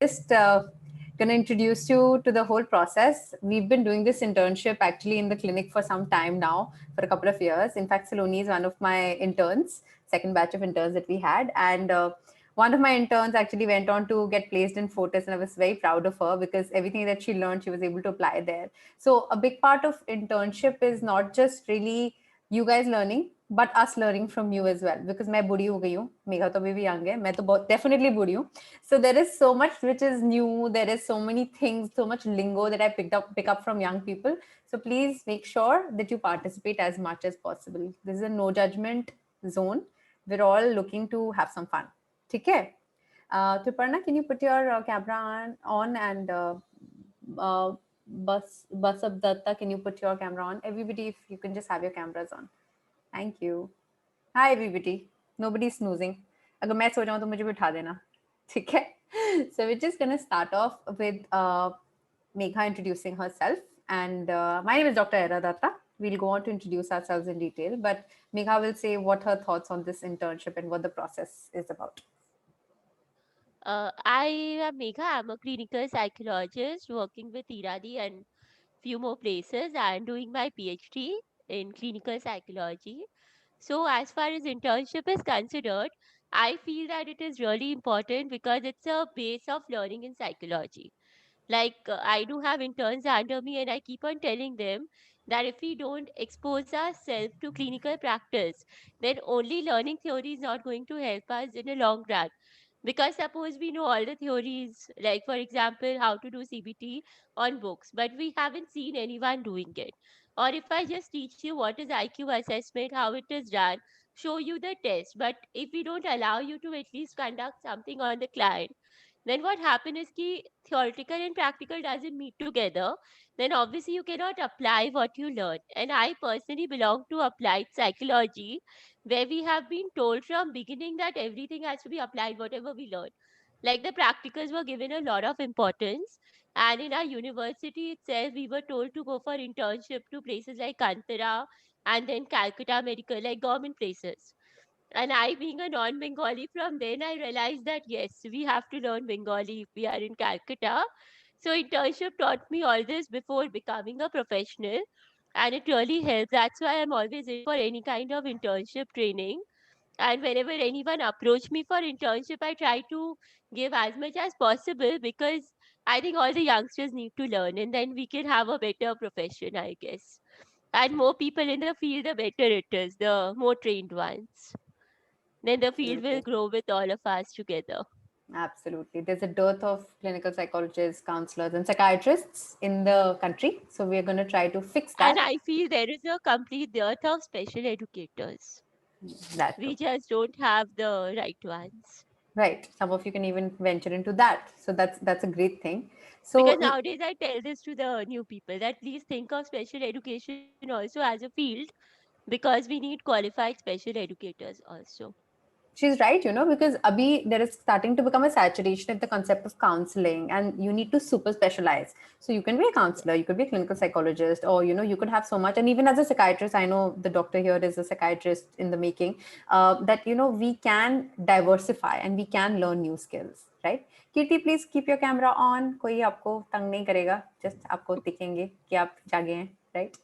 just going to introduce you to the whole process. We've been doing this internship actually in the clinic for some time now, for a couple of years. In fact, Saloni is one of my interns, second batch of interns that we had. And one of my interns actually went on to get placed in Fortis, and I was very proud of her because everything that she learned, she was able to apply there. So a big part of internship is not just really you guys learning, but us learning from you as well. Because मैं बूढ़ी हो गई हूँ, मेघा तो अभी भी young है, मैं तो बहुत definitely बूढ़ी हूँ. So there is so much which is new. There is so many things, so much lingo that I pick up from young people. So please make sure that you participate as much as possible. This is a no judgment zone. We're all looking to have some fun. ठीक है? Triparna, can you put your camera on and Basab Datta, can you put your camera on? Everybody, if you can just have your cameras on. Thank you. Hi everybody. Nobody's snoozing. अगर मैं सो जाऊँ तो मुझे भी उठा देना. ठीक है? So we're just gonna start off with Megha introducing herself. And my name is Dr. Era Datta. We'll go on to introduce ourselves in detail, but Megha will say what her thoughts on this internship and what the process is about. I am Megha. I'm a clinical psychologist working with Iradi and few more places and doing my PhD in clinical psychology. So, as far as internship is considered, I feel that it is really important because it's a base of learning in psychology. I do have interns under me, and I keep on telling them that if we don't expose ourselves to clinical practice, then only learning theory is not going to help us in a long run. Because suppose we know all the theories, like for example, how to do CBT on books, but we haven't seen anyone doing it. Or if I just teach you what is IQ assessment, how it is done, show you the test, but if we don't allow you to at least conduct something on the client, then what happens is ki theoretical and practical doesn't meet together. Then obviously you cannot apply what you learn. And I personally belong to applied psychology, where we have been told from beginning that everything has to be applied whatever we learn. Like the practicals were given a lot of importance, and in our university itself we were told to go for internship to places like Kantara and then Calcutta Medical, like government places. And I, being a non Bengali, from then I realized that yes, we have to learn Bengali if we are in Calcutta. So, internship taught me all this before becoming a professional, and it really helps. That's why I'm always in for any kind of internship training. And whenever anyone approach me for internship, I try to give as much as possible because I think all the youngsters need to learn, and then we can have a better profession, I guess. And more people in the field, the better it is, the more trained ones. Then the field will Absolutely. grow with all of us together. Absolutely. There's a dearth of clinical psychologists, counselors, and psychiatrists in the country. So we're going to try to fix And that. I feel there is a complete dearth of special educators. That We too. just don't have the right ones. Right. Some of you can even venture into that. So that's a great thing. Because So nowadays I tell this to the new people that please think of special education also as a field because we need qualified special educators also. she's right, because Abhi, there is starting to become a saturation of the concept of counseling, and you need to super specialize. So you can be a Yeah. counselor, you could be a clinical psychologist, or you could have so much. And even as a psychiatrist, I know the doctor here is a psychiatrist in the making. That we can diversify and we can learn new skills, right? Kirti, please keep your camera on. कोई आपको तंग नहीं करेगा. Just आपको दिखेंगे कि आप जागे हैं, right?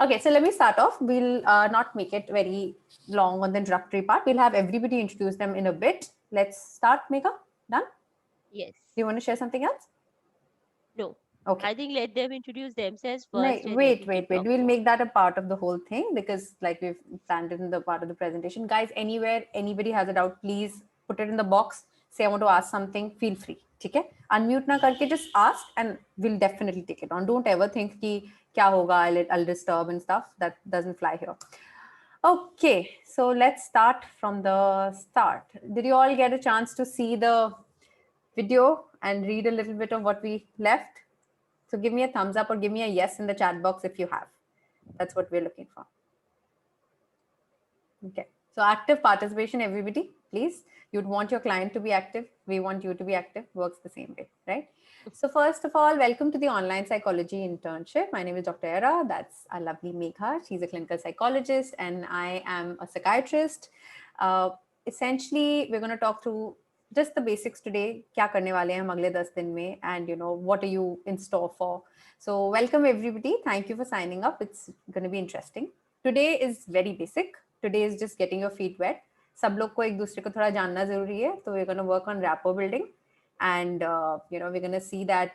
Okay, so let me start off. We'll not make it very long on the introductory part. We'll have everybody introduce them in a bit. Let's start, Megha. Done? Yes. Do you want to share something else? No. Okay. I think let them introduce themselves No, first and then wait, we can wait, wait. talk We'll more. make that a part of the whole thing because, like we've planned it in the part of the presentation. Guys, anywhere anybody has a doubt, please put it in the box. Say, I want to ask something. Feel free. Okay? Unmute na karke, just ask and we'll definitely take it on. Don't ever think ki kya hoga, I'll disturb and stuff. That doesn't fly here. Okay, so let's start from the start. Did you all get a chance to see the video and read a little bit of what we left? So give me a thumbs up or give me a yes in the chat box if you have. That's what we're looking for. Okay. So active participation, everybody, please. You'd want your client to be active. We want you to be active. Works the same way, right? So first of all, welcome to the online psychology internship. My name is Dr. Era. That's our lovely Megha. She's a clinical psychologist and I am a psychiatrist. Essentially, we're going to talk through just the basics today. क्या करने वाले हैं हम अगले 10 दिन में, and what are you in store for? So welcome everybody. Thank you for signing up. It's going to be interesting. Today is very basic. Today is just getting your feet wet. सब लोग को एक दूसरे को थोड़ा जानना जरूरी है, तो we're going to work on rapport building, and we're going to see that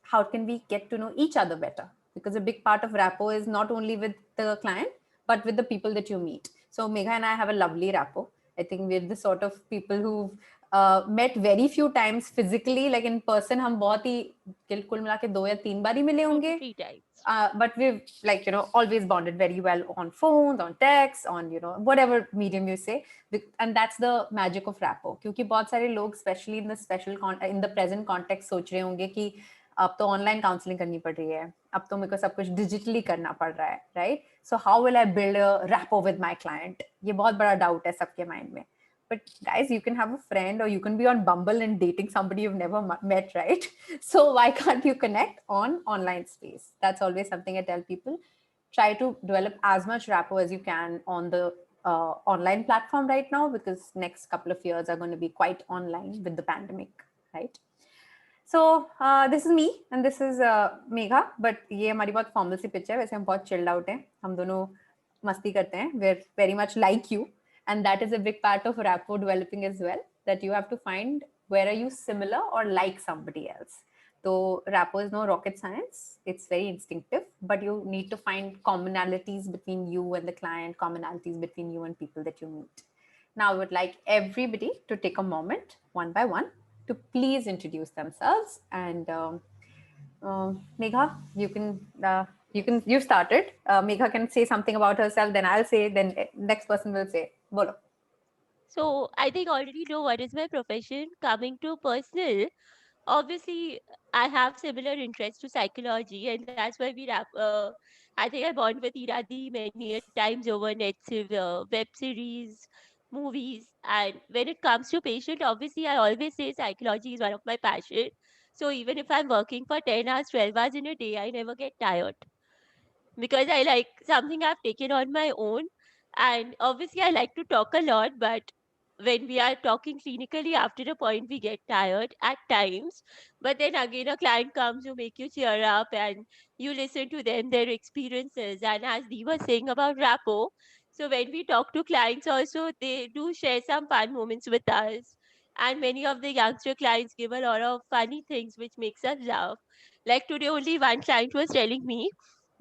how can we get to know each other better, because a big part of rapport is not only with the client but with the people that you meet. So Megha and I have a lovely rapport. I think we're the sort of people who've met very few times physically, like in person हम बहुत ही कुल मिला के 2 या 3 बार ही मिले 2 to होंगे. 3 times. But we've always bonded very well on phones, on text, on whatever medium you say, and that's the magic of rapport. क्योंकि बहुत सारे लोग especially in the present context सोच रहे होंगे कि अब तो ऑनलाइन काउंसलिंग करनी पड़ रही है, अब तो मेरे को सब कुछ डिजिटली करना पड़ रहा है, right? So how will I build a rapport with my client? ये बहुत बड़ा डाउट है सबके माइंड में. But guys, you can have a friend, or you can be on Bumble and dating somebody you've never met, right? So why can't you connect on online space? That's always something I tell people. Try to develop as much rapport as you can on the online platform right now, because next couple of years are going to be quite online with the pandemic, right? So this is me and this is Megha, but ये हमारी बहुत formal सी pitch है. वैसे हम बहुत chilled out हैं, हम दोनों मस्ती करते हैं. We're very much like you, and that is a big part of rapport developing as well, that you have to find where are you similar or like somebody else. So rapport is no rocket science, it's very instinctive, but you need to find commonalities between you and the client, commonalities between you and people that you meet. Now I would like everybody to take a moment one by one to please introduce themselves. And Megha, you started. Megha can say something about herself, then I'll say, then next person will say. Bolo. So I think already know what is my profession. Coming to personal, obviously I have similar interest to psychology, and that's why I think I bond with Iradi many a times over web series, movies. And when it comes to patient, obviously I always say psychology is one of my passion. So even if I'm working for 10 hours, 12 hours in a day, I never get tired because I like something I've taken on my own. And obviously, I like to talk a lot, but when we are talking clinically, after a point, we get tired at times. But then again, a client comes to make you cheer up and you listen to them, their experiences. And as Dee was saying about rapport, so when we talk to clients, also, they do share some fun moments with us. And many of the youngster clients give a lot of funny things which makes us laugh. Like today, only one client was telling me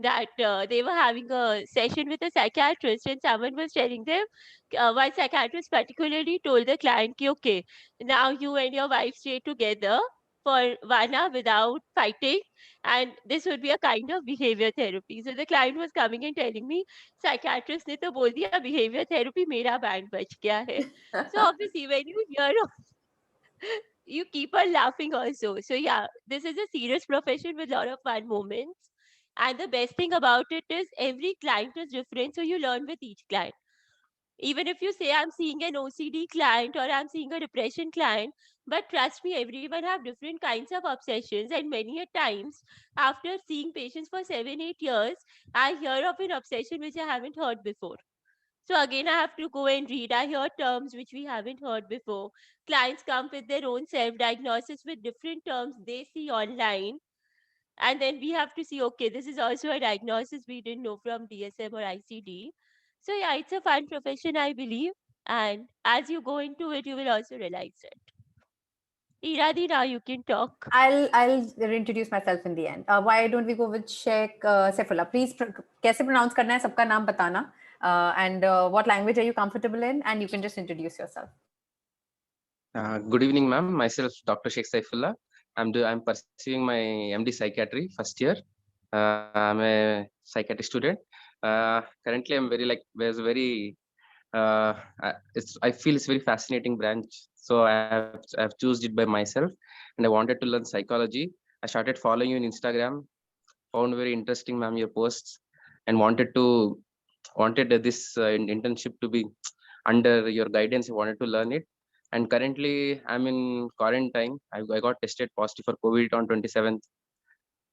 that they were having a session with a psychiatrist and someone was telling them, one psychiatrist particularly told the client, ki, okay, now you and your wife stay together for 1 hour without fighting, and this would be a kind of behavior therapy. So the client was coming and telling me, psychiatrist ne to bol diya behavior therapy, mera band bach gaya hai. So obviously when you hear you keep on laughing also. So yeah, this is a serious profession with a lot of fun moments. And the best thing about it is every client is different, so you learn with each client. Even if you say I'm seeing an OCD client or I'm seeing a depression client, but trust me, everyone have different kinds of obsessions. And many a times, after seeing patients for 7-8 years, I hear of an obsession which I haven't heard before. So again, I have to go and read. I hear terms which we haven't heard before. Clients come with their own self-diagnosis with different terms they see online. And then we have to see, okay, this is also a diagnosis we didn't know from DSM or ICD. So yeah, it's a fun profession, I believe. And as you go into it, you will also realize it. Iradi, now you can talk. I'll introduce myself in the end. Why don't we go with Sheikh Saifullah? Please, कैसे pronounce करना है सबका नाम बताना. And what language are you comfortable in? And you can just introduce yourself. Good evening, ma'am. Myself, Dr. Sheikh Saifullah. I'm pursuing my MD Psychiatry first year. I'm a psychiatry student. Currently, I'm I feel it's very fascinating branch. So I've chosen it by myself, and I wanted to learn psychology. I started following you on Instagram. Found very interesting, ma'am, your posts, and wanted this internship to be under your guidance. I wanted to learn it. And currently I'm in quarantine. I got tested positive for COVID on 27th.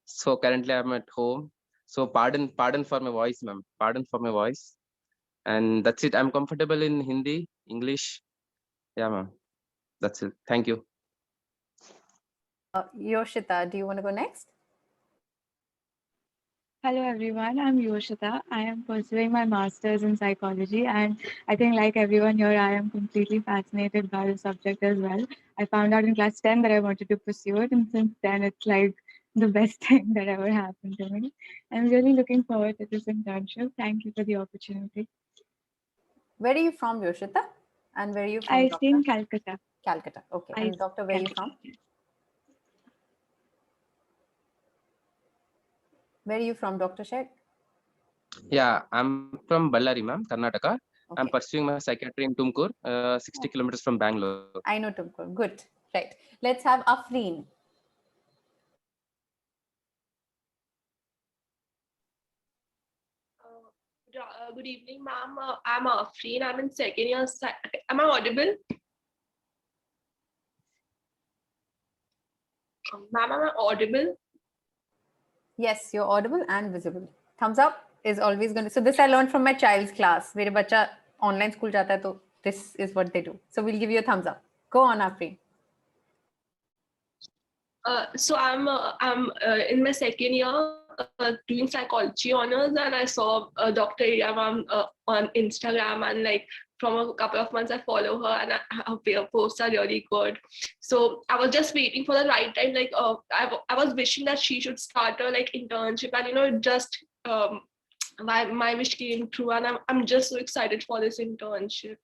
So currently I'm at home. So pardon for my voice, ma'am. Pardon for my voice. And that's it. I'm comfortable in Hindi, English. Yeah, ma'am. That's it. Thank you. Yoshita, do you want to go next? Hello everyone, I'm Yoshita. I am pursuing my master's in psychology, and I think, like everyone here, I am completely fascinated by the subject as well. I found out in class 10 that I wanted to pursue it, and since then, it's like the best thing that ever happened to me. I'm really looking forward to this internship. Thank you for the opportunity. Where are you from, Yoshita? And where are you from, I stay Doctor? in Calcutta. Calcutta. Okay. I And Doctor, where are you Calcutta. from? Where are you from, Dr. Sheikh? Yeah, I'm from Ballari, ma'am, Karnataka. I'm Okay. pursuing my psychiatry in Tumkur, 60 kilometers from Bangalore. I know Tumkur. Good. Right. Let's have Afreen. Good evening, ma'am. I'm Afreen. I'm in second year. Am I audible? Ma'am, am I audible? Yes, you're audible and visible. Thumbs up is always going to. So this I learned from my child's class. मेरे बच्चा online school जाता है तो this is what they do. So we'll give you a thumbs up. Go on, Afreen. So I'm in my second year doing psychology honors, and I saw Dr. Ira ma'am on Instagram, and like from a couple of months I follow her, and her posts are really good. So I was just waiting for the right time. Like I was wishing that she should start a like internship, and just my wish came true, and I'm just so excited for this internship.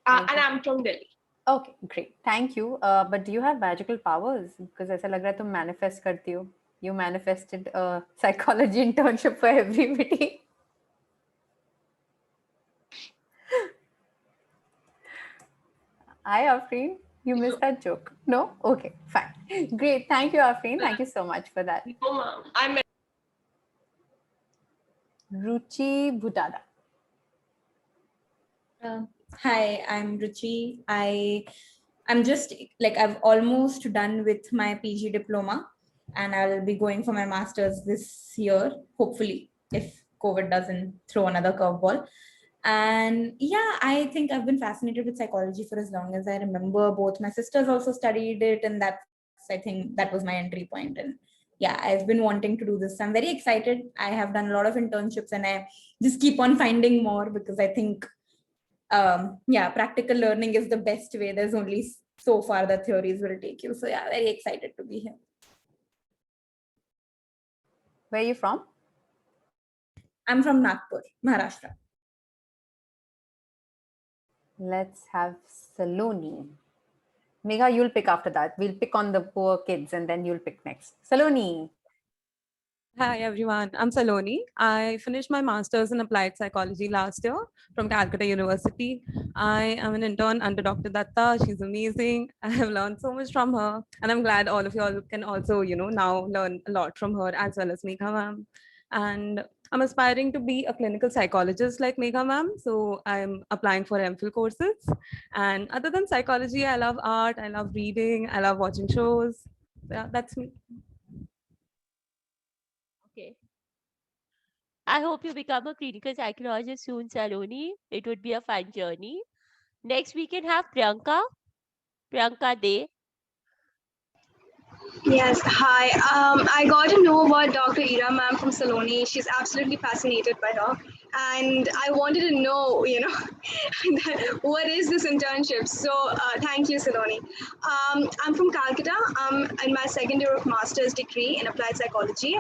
And I'm from Delhi. Okay, great. Thank you. But do you have magical powers? Because ऐसा लग रहा है तुम manifest करती हो. You manifested a psychology internship for everybody. Hi, Afreen. You missed that joke. No? Okay, fine. Great. Thank you, Afreen. Thank you so much for that. No, ma'am. I'm Ruchi Bhutada. Hi, I'm Ruchi. I'm just like I've almost done with my PG diploma, and I'll be going for my master's this year, hopefully, if COVID doesn't throw another curveball. And yeah, I think I've been fascinated with psychology for as long as I remember. Both my sisters also studied it, and I think that was my entry point. And yeah, I've been wanting to do this. I'm very excited. I have done a lot of internships, and I just keep on finding more because I think practical learning is the best way. There's only so far the theories will take you. So yeah, very excited to be here. Where are you from? I'm from Nagpur, Maharashtra. Let's have Saloni. Megha, you'll pick after that. We'll pick on the poor kids and then you'll pick next. Saloni. Hi everyone, I'm Saloni. I finished my master's in applied psychology last year from Calcutta University. I am an intern under Dr. Datta. She's amazing. I have learned so much from her, and I'm glad all of you all can also, now learn a lot from her as well as Megha ma'am. And I'm aspiring to be a clinical psychologist like Megha ma'am, so I'm applying for MPhil courses. And other than psychology, I love art, I love reading, I love watching shows. Yeah, that's me. Okay. I hope you become a clinical psychologist soon, Saloni. It would be a fun journey. Next, we can have Priyanka. Priyanka De. Yes, hi. I got to know about Dr. Ira ma'am from Saloni. She's absolutely fascinated by her. And I wanted to know, what is this internship? So thank you, Saloni. I'm from Calcutta. I'm in my second year of master's degree in applied psychology.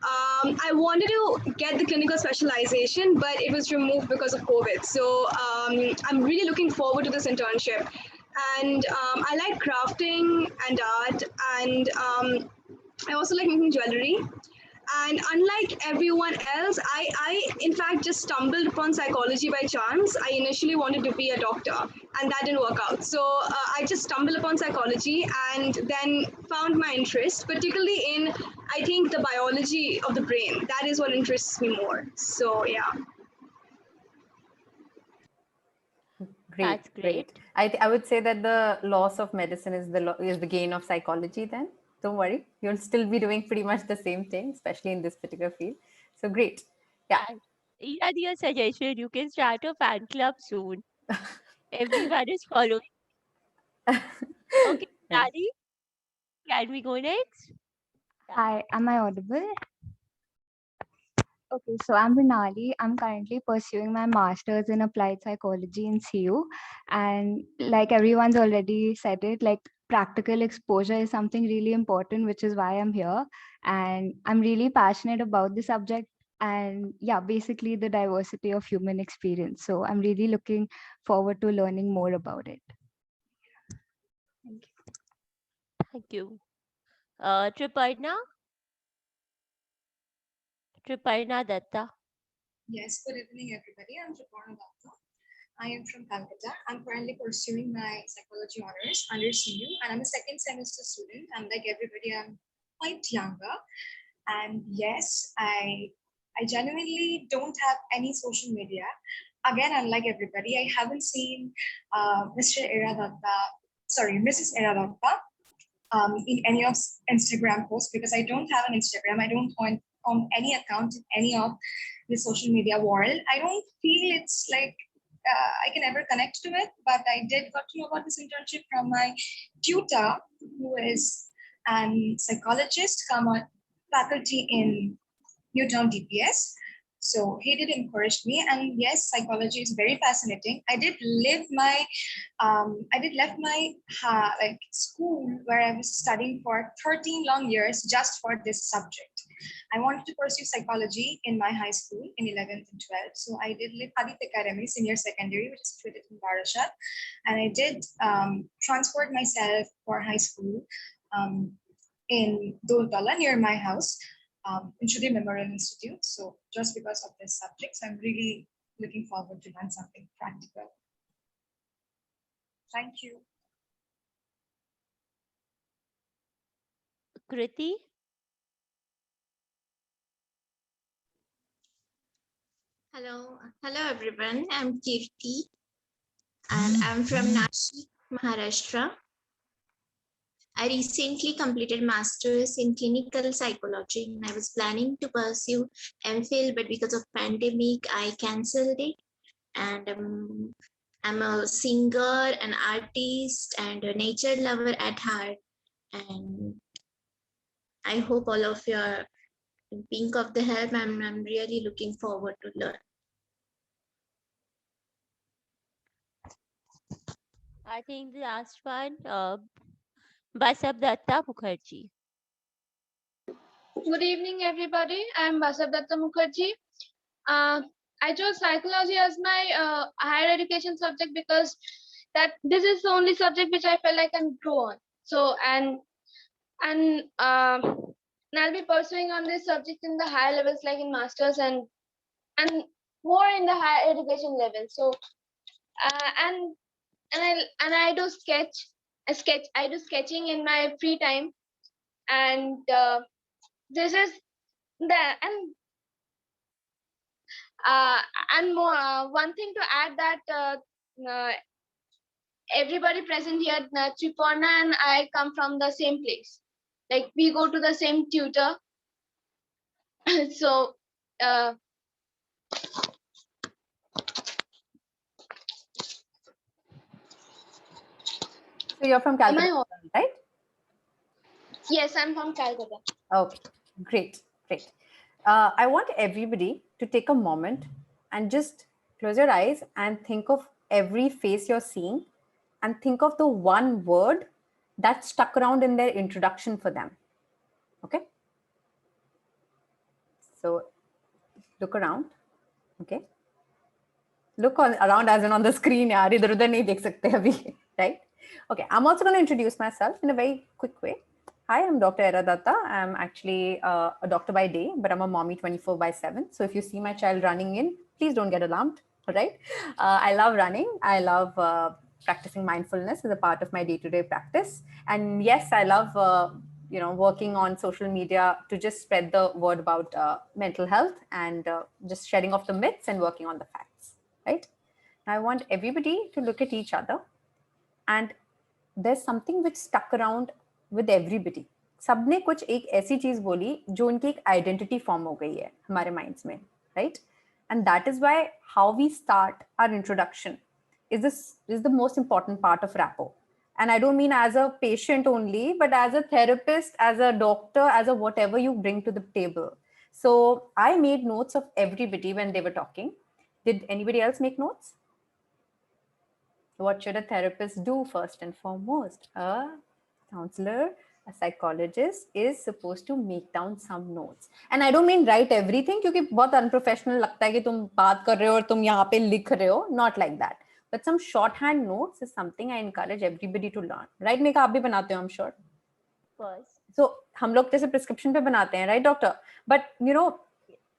I wanted to get the clinical specialization, but it was removed because of COVID. So I'm really looking forward to this internship. And I like crafting and art, and I also like making jewelry. And unlike everyone else, I in fact just stumbled upon psychology by chance. I initially wanted to be a doctor, and that didn't work out. So I just stumbled upon psychology and then found my interest, particularly in, I think, the biology of the brain. That is what interests me more. So yeah. Great, That's great. I would say that the loss of medicine is the gain of psychology. Then don't worry, you'll still be doing pretty much the same thing, especially in this particular field. So great, yeah. Ira, dear suggestion, you can start a fan club soon. Everyone is following Okay, Yeah. Nadi, can we go next? Hi, am I audible? Okay, so I'm Rinali. I'm currently pursuing my master's in applied psychology in CU. And like everyone's already said it, like practical exposure is something really important, which is why I'm here. And I'm really passionate about the subject and yeah, basically the diversity of human experience. So I'm really looking forward to learning more about it. Thank you. Thank you. Triparna? Triparna Datta. Yes, good evening, everybody. I'm Triparna Datta. I am from Calcutta. I'm currently pursuing my psychology honors under CU, and I'm a second semester student. And like everybody, I'm quite younger. And yes, I genuinely don't have any social media. Again, unlike everybody, I haven't seen Mr. Mrs. Era Datta in any of Instagram posts because I don't have an Instagram. I don't on any account in any of the social media world. I don't feel it's like I can ever connect to it, but I did got to know about this internship from my tutor, who is an psychologist, come on faculty in Newtown DPS. So he did encourage me, and yes, psychology is very fascinating. I did left my like school where I was studying for 13 long years just for this subject. I wanted to pursue psychology in my high school in 11th and 12th. So I did live Aditya Academy Senior Secondary, which is situated in Barashat, and I did transport myself for high school in Doltala near my house. In Shudi Memorial Institute. So just because of this subjects, I'm really looking forward to learn something practical. Thank you. Kriti? Hello everyone. I'm Kirti and I'm from Nashik, Maharashtra. I recently completed master's in clinical psychology and I was planning to pursue MPhil, but because of pandemic, I cancelled it. And I'm a singer, an artist, and a nature lover at heart. And I hope all of you are being of the help. I'm really looking forward to learn. I think the last one, Basab Datta Mukherjee. Good evening, everybody. I'm Basab Datta Mukherjee. I chose psychology as my higher education subject because this is the only subject which I felt I can grow on. So and I'll be pursuing on this subject in the higher levels, like in masters and more in the higher education level. So I do I do sketching in my free time, and this is and more one thing to add that everybody present here, Triparna and I come from the same place. Like we go to the same tutor. So So you're from Calcutta, right? Yes, I'm from Calcutta. Okay, great. I want everybody to take a moment and just close your eyes and think of every face you're seeing and think of the one word that stuck around in their introduction for them. Okay? So look around. Okay? Look around as in on the screen. Yaar, idhar udhar nahi dekh sakte abhi, right? Okay, I'm also going to introduce myself in a very quick way. Hi, I'm Dr. Era Datta. I'm actually a doctor by day, but I'm a mommy 24/7. So if you see my child running in, please don't get alarmed, all right? I love running. I love practicing mindfulness as a part of my day-to-day practice. And yes, I love working on social media to just spread the word about mental health and just shedding off the myths and working on the facts, right? I want everybody to look at each other, and there's something which stuck around with everybody. सबने कुछ एक ऐसी चीज बोली जो उनकी एक identity form हो गई है हमारे माइंड्स में, right? And that is why how we start our introduction is the most important part of rapport. And I don't mean as a patient only, but as a therapist, as a doctor, as a whatever you bring to the table. So I made notes of everybody when they were talking. Did anybody else make notes? What should a therapist do first and foremost? A counselor, a psychologist is supposed to make down some notes. And I don't mean write everything, क्योंकि बहुत unprofessional लगता है कि तुम बात कर रहे हो और तुम यहाँ पे लिख रहे हो. Not like that. But some shorthand notes is something I encourage everybody to learn. Right, Megha, आप भी बनाते हो, I'm sure. Of course. So हम लोग जैसे prescription पे बनाते हैं, right, doctor? But you know,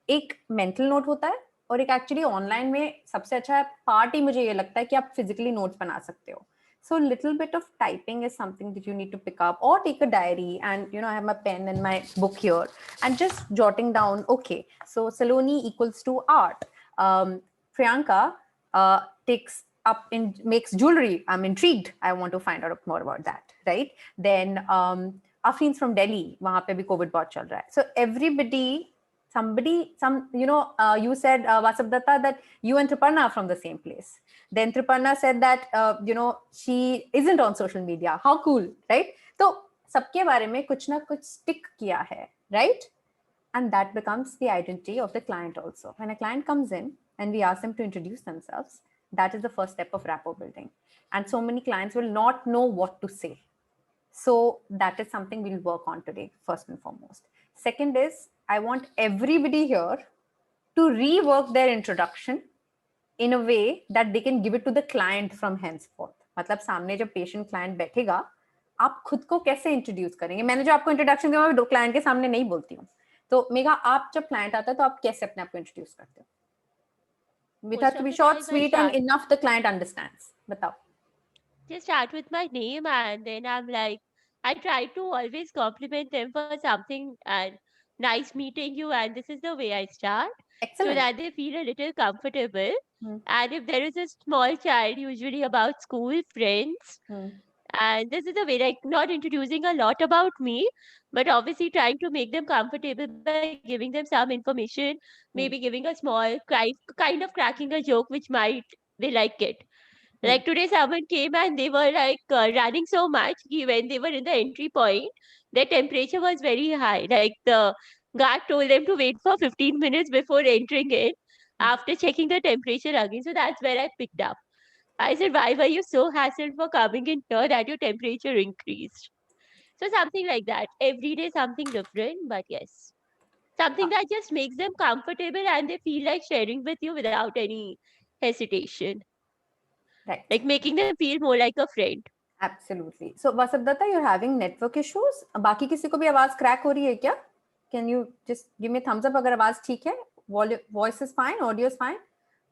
एक mental note होता है और एक एक्चुअली ऑनलाइन में सबसे अच्छा पार्ट ही मुझे ये लगता है कि आप फिजिकली नोट्स बना सकते हो. So little bit of typing is something that you need to pick up, or take a diary, and you know, I have my pen and my book here and just jotting down, okay, so Saloni equals to art. Priyanka makes jewelry. I'm intrigued. I want to find out more about that, right? Then Afreen's from Delhi. वहाँ पे भी COVID बहुत चल रहा है. So everybody, you said, Vasab Datta, that you and Triparna are from the same place. Then Triparna said that, she isn't on social media. How cool, right? So, सबके बारे में कुछ ना कुछ stick किया है, right? And that becomes the identity of the client also. When a client comes in and we ask them to introduce themselves, that is the first step of rapport building. And so many clients will not know what to say. So that is something we'll work on today, first and foremost. Second is, I want everybody here to rework their introduction in a way that they can give it to the client from henceforth. मतलब सामने जब patient client बैठेगा, आप खुद को कैसे introduce करेंगे? मैंने जो आपको इंट्रोडक्शन दिया, मैं क्लाइंट के सामने नहीं बोलती हूँ. तो मेघा, आप जब क्लाइंट आता है तो आप कैसे अपने आप को इंट्रोड्यूस करते हो? It has to be short, sweet, and enough the client understands. बताओ. Just start with my name, and then I'm like, I try to always compliment them for something and nice meeting you, and this is the way I start. Excellent. So that they feel a little comfortable. And if there is a small child, usually about school friends, and this is the way, like, not introducing a lot about me, but obviously trying to make them comfortable by giving them some information, maybe giving a small kind of cracking a joke, which might they like it. Like today, someone came and they were like running so much. When they were in the entry point, their temperature was very high. Like the guard told them to wait for 15 minutes before entering in, after checking the temperature again. So that's where I picked up. I said, why were you so hassled for coming in here that your temperature increased? So something like that. Every day something different, but yes. Something that just makes them comfortable and they feel like sharing with you without any hesitation. Right. Like making them feel more like a friend. Absolutely. So Vasab Datta, you're having network issues. बाकी किसी को भी आवाज crack हो रही है क्या? Can you just give me a thumbs up अगर आवाज ठीक है? Voice is fine, audio is fine.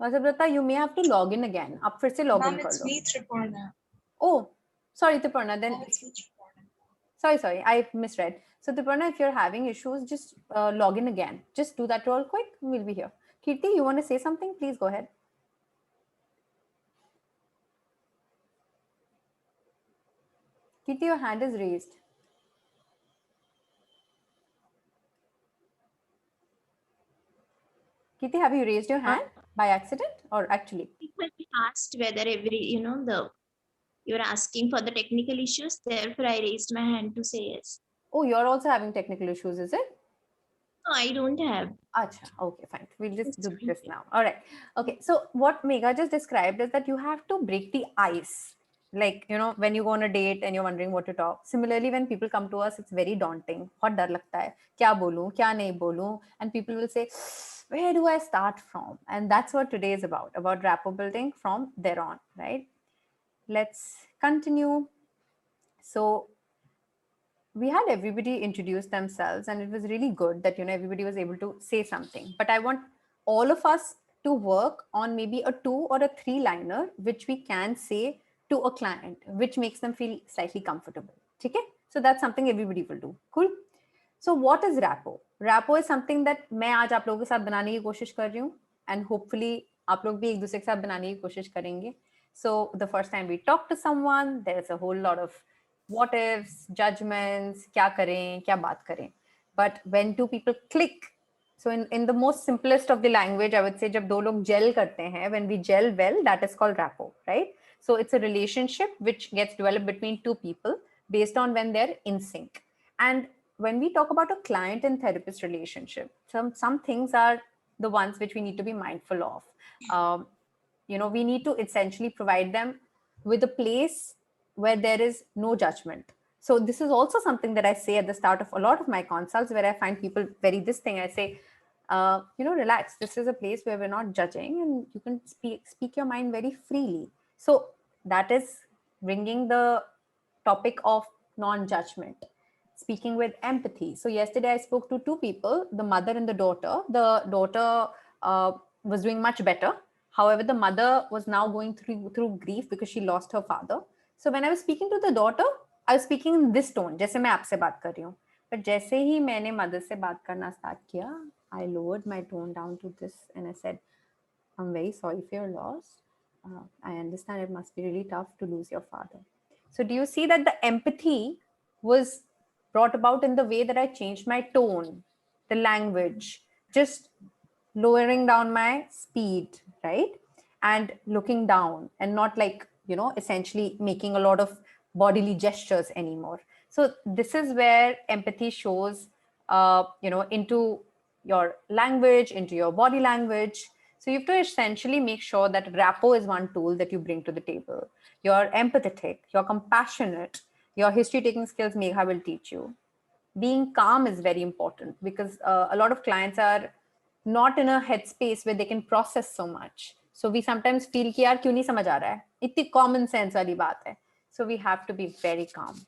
Vasab Datta, you may have to log in again. आप फिर से log in कर लो. It's me, Triparna. Oh, sorry, Triparna. Then sorry, I misread. So Triparna, if you're having issues, just log in again. Just do that real quick. We'll be here. Kirti, you want to say something? Please go ahead. Kirti, your hand is raised. Kirti, have you raised your hand by accident or actually? When we asked whether you're asking for the technical issues, therefore I raised my hand to say yes. Oh, you're also having technical issues, is it? No, I don't have. Achha, okay, fine. We'll just do this now. All right. Okay. So what Megha just described is that you have to break the ice. Like, when you go on a date and you're wondering what to talk. Similarly, when people come to us, it's very daunting. बहुत डर लगता है. क्या बोलूं, क्या नहीं बोलूं? And people will say, where do I start from? And that's what today is about rapport building from there on, right? Let's continue. So we had everybody introduce themselves and it was really good that, everybody was able to say something. But I want all of us to work on maybe a 2 or a 3-liner, which we can say to a client, which makes them feel slightly comfortable. Okay? So that's something everybody will do. Cool. So what is rapport? Rapport is something that मैं आज आप लोगों के साथ बनाने की कोशिश कर रही हूँ, and hopefully आप लोग भी एक दूसरे के साथ बनाने की कोशिश करेंगे. So the first time we talk to someone, there's a whole lot of what ifs, judgments, क्या करें, क्या बात करें. But when two people click, so in the most simplest of the language, I would say जब दो लोग gel करते हैं, when we gel well, that is called rapport, right? So it's a relationship which gets developed between two people based on when they're in sync. And when we talk about a client and therapist relationship, some things are the ones which we need to be mindful of. We need to essentially provide them with a place where there is no judgment. So this is also something that I say at the start of a lot of my consults, where I find people very this thing. I say, relax. This is a place where we're not judging, and you can speak your mind very freely. So that is bringing the topic of non-judgment, speaking with empathy. So yesterday I spoke to two people, the mother and the daughter. The daughter was doing much better. However, the mother was now going through grief because she lost her father. So when I was speaking to the daughter, I was speaking in this tone, जैसे मैं आपसे बात कर रही हूँ. But जैसे ही मैंने mother से बात करना start किया, I lowered my tone down to this and I said, I'm very sorry for your loss. I understand it must be really tough to lose your father. So do you see that the empathy was brought about in the way that I changed my tone, the language, just lowering down my speed, right? And looking down and not like, essentially making a lot of bodily gestures anymore. So this is where empathy shows, into your language, into your body language. So you have to essentially make sure that rapport is one tool that you bring to the table. You're empathetic, you're compassionate, your history taking skills Megha will teach you. Being calm is very important because a lot of clients are not in a headspace where they can process so much. So we sometimes feel कि यार क्यों नहीं समझ आ रहा है, इतनी common sense वाली बात है. So we have to be very calm.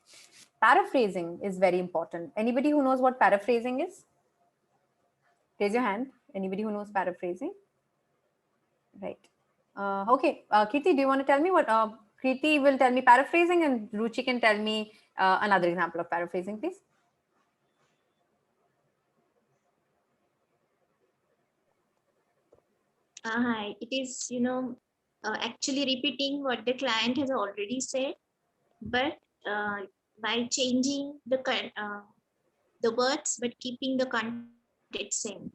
Paraphrasing is very important. Anybody who knows what paraphrasing is? Raise your hand. Anybody who knows paraphrasing? Right. Okay. Kirti, do you want to tell me what? Kirti will tell me paraphrasing and Ruchi can tell me another example of paraphrasing, please. Hi. It is, actually repeating what the client has already said, but by changing the words, but keeping the content same.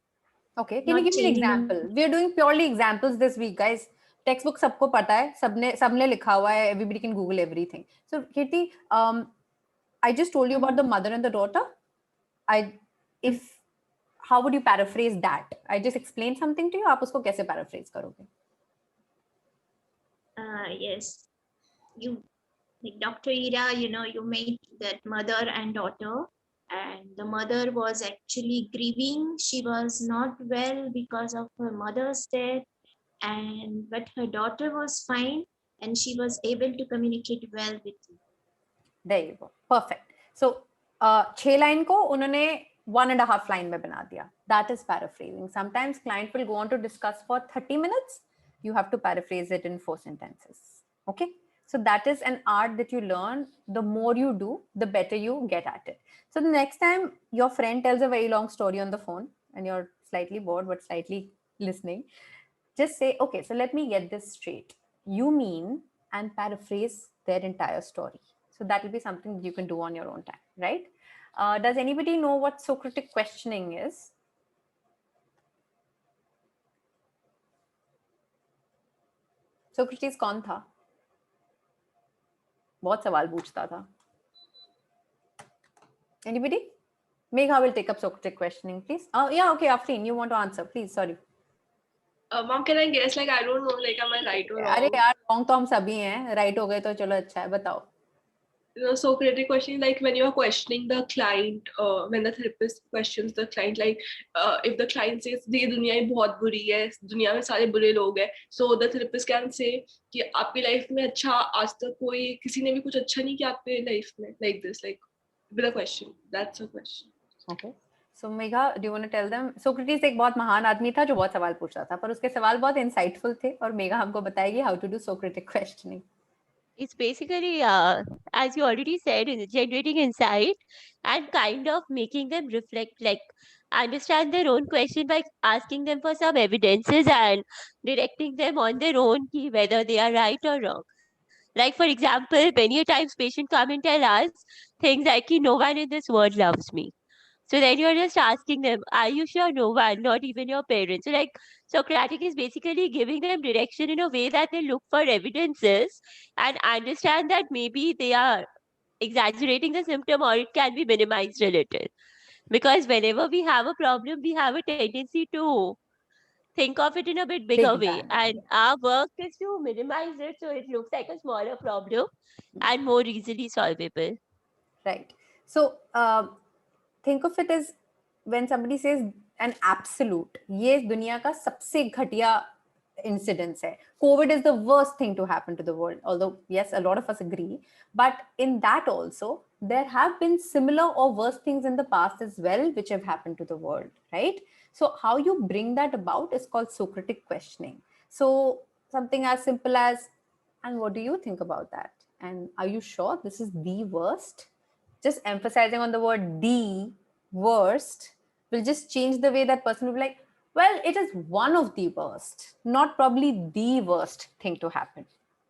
Okay, can you give me an example? We are doing purely examples this week, guys. Textbook सबको पता है, सबने लिखा हुआ है. Everybody can Google everything. So, Kirti, I just told you about the mother and the daughter. How would you paraphrase that? I just explained something to you. आप उसको कैसे paraphrase करोगे? Yes, like Dr. Ira, you made that mother and daughter. And the mother was actually grieving. She was not well because of her mother's death, but her daughter was fine and she was able to communicate well with you. There you go. Perfect. So 6 line को उन्होंने 1.5 line में बना दिया. That is paraphrasing. Sometimes client will go on to discuss for 30 minutes. You have to paraphrase it in 4 sentences. Okay. So that is an art that you learn. The more you do, the better you get at it. So the next time your friend tells a very long story on the phone and you're slightly bored but slightly listening, just say, okay, so let me get this straight. You mean, and paraphrase their entire story. So that will be something you can do on your own time, right? Does anybody know what Socratic questioning is? Socrates कौन था? बहुत सवाल पूछता था. Anybody? Megha will take up Socratic questioning, please. Oh, yeah, okay, Afreen, you want to answer, please, sorry. Mom, can I guess? Like, I don't know, like, am I right or wrong? अरे यार, wrong तो हम सभी हैं, right हो गए तो चलो अच्छा है, बताओ. The Socratic question, like when you are questioning the client, when the therapist questions the client, like if the client says, "ये दुनिया ही बहुत बुरी है, दुनिया में सारे बुरे लोग हैं," so the therapist can say कि आपकी लाइफ में अच्छा आज तक कोई किसी ने भी कुछ अच्छा नहीं किया आपके लाइफ में, like this, like with a question. That's a question. Okay. So Megha, do you want to tell them? Socrates एक बहुत महान आदमी था जो बहुत सवाल पूछ रहा था, पर उसके सवाल बहुत insightful थे और मेघा हमको बताएगी how to do Socratic questioning. It's basically, as you already said, generating insight and kind of making them reflect, like understand their own question by asking them for some evidences and directing them on their own key whether they are right or wrong. Like, for example, many a times patient come and tell us things like, no one in this world loves me. So then you're just asking them, are you sure? No one, not even your parents. So like Socratic is basically giving them direction in a way that they look for evidences and understand that maybe they are exaggerating the symptom or it can be minimized a little. Because whenever we have a problem, we have a tendency to think of it in a bit bigger Big way. bang. And our work is to minimize it so it looks like a smaller problem and more easily solvable. Right. So think of it as when somebody says an absolute, ये दुनिया का सबसे घटिया incidence hai. COVID is the worst thing to happen to the world. Although yes, a lot of us agree. But in that also, there have been similar or worse things in the past as well, which have happened to the world, right? So how you bring that about is called Socratic questioning. So something as simple as, and what do you think about that? And are you sure this is the worst? Just emphasizing on the word the worst will just change the way that person will be like, well, it is one of the worst, not probably the worst thing to happen,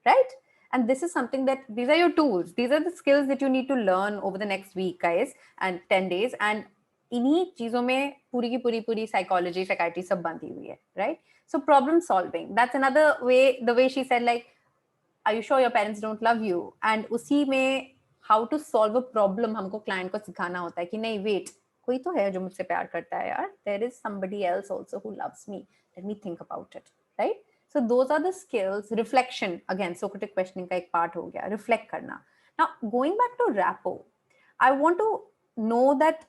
right? And this is something that these are your tools. These are the skills that you need to learn over the next week, guys, and 10 days. And इन्हीं चीजों में पूरी की पूरी psychology, psychiatry सब बंधी हुई है, right? So problem solving, that's another way, the way she said, like, are you sure your parents don't love you? And उसी में how to solve a problem हमको client को सिखाना होता है कि नहीं wait, कोई तो है जो मुझसे प्यार करता है यार, there is somebody else also who loves me, let me think about it, right? So those are the skills. Reflection, again, Socratic questioning का एक part हो गया, reflect करना. Now going back to Rappo, I want to know that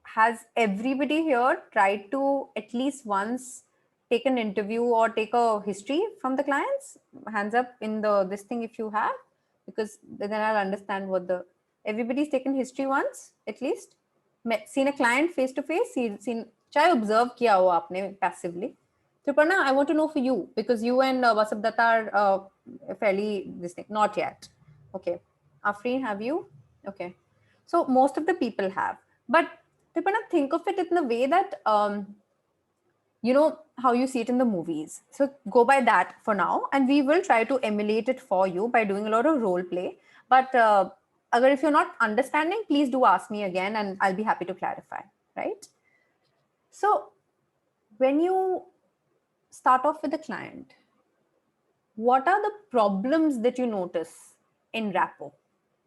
has everybody here tried to at least once take an interview or take a history from the clients? Hands up in the this thing if you have, because then I'll understand what the everybody's taken history once at least. Seen a client face to face, seen चाहे observe किया हो आपने passively. Triparna, I want to know for you because you and Vasab Datta are fairly this thing. Not yet. Okay. Afreen, have you? Okay. So most of the people have, but Triparna, think of it in the way that you know how you see it in the movies. So go by that for now, and we will try to emulate it for you by doing a lot of role play. But if you're not understanding, please do ask me again, and I'll be happy to clarify. Right? So when you start off with a client, what are the problems that you notice in Rappo?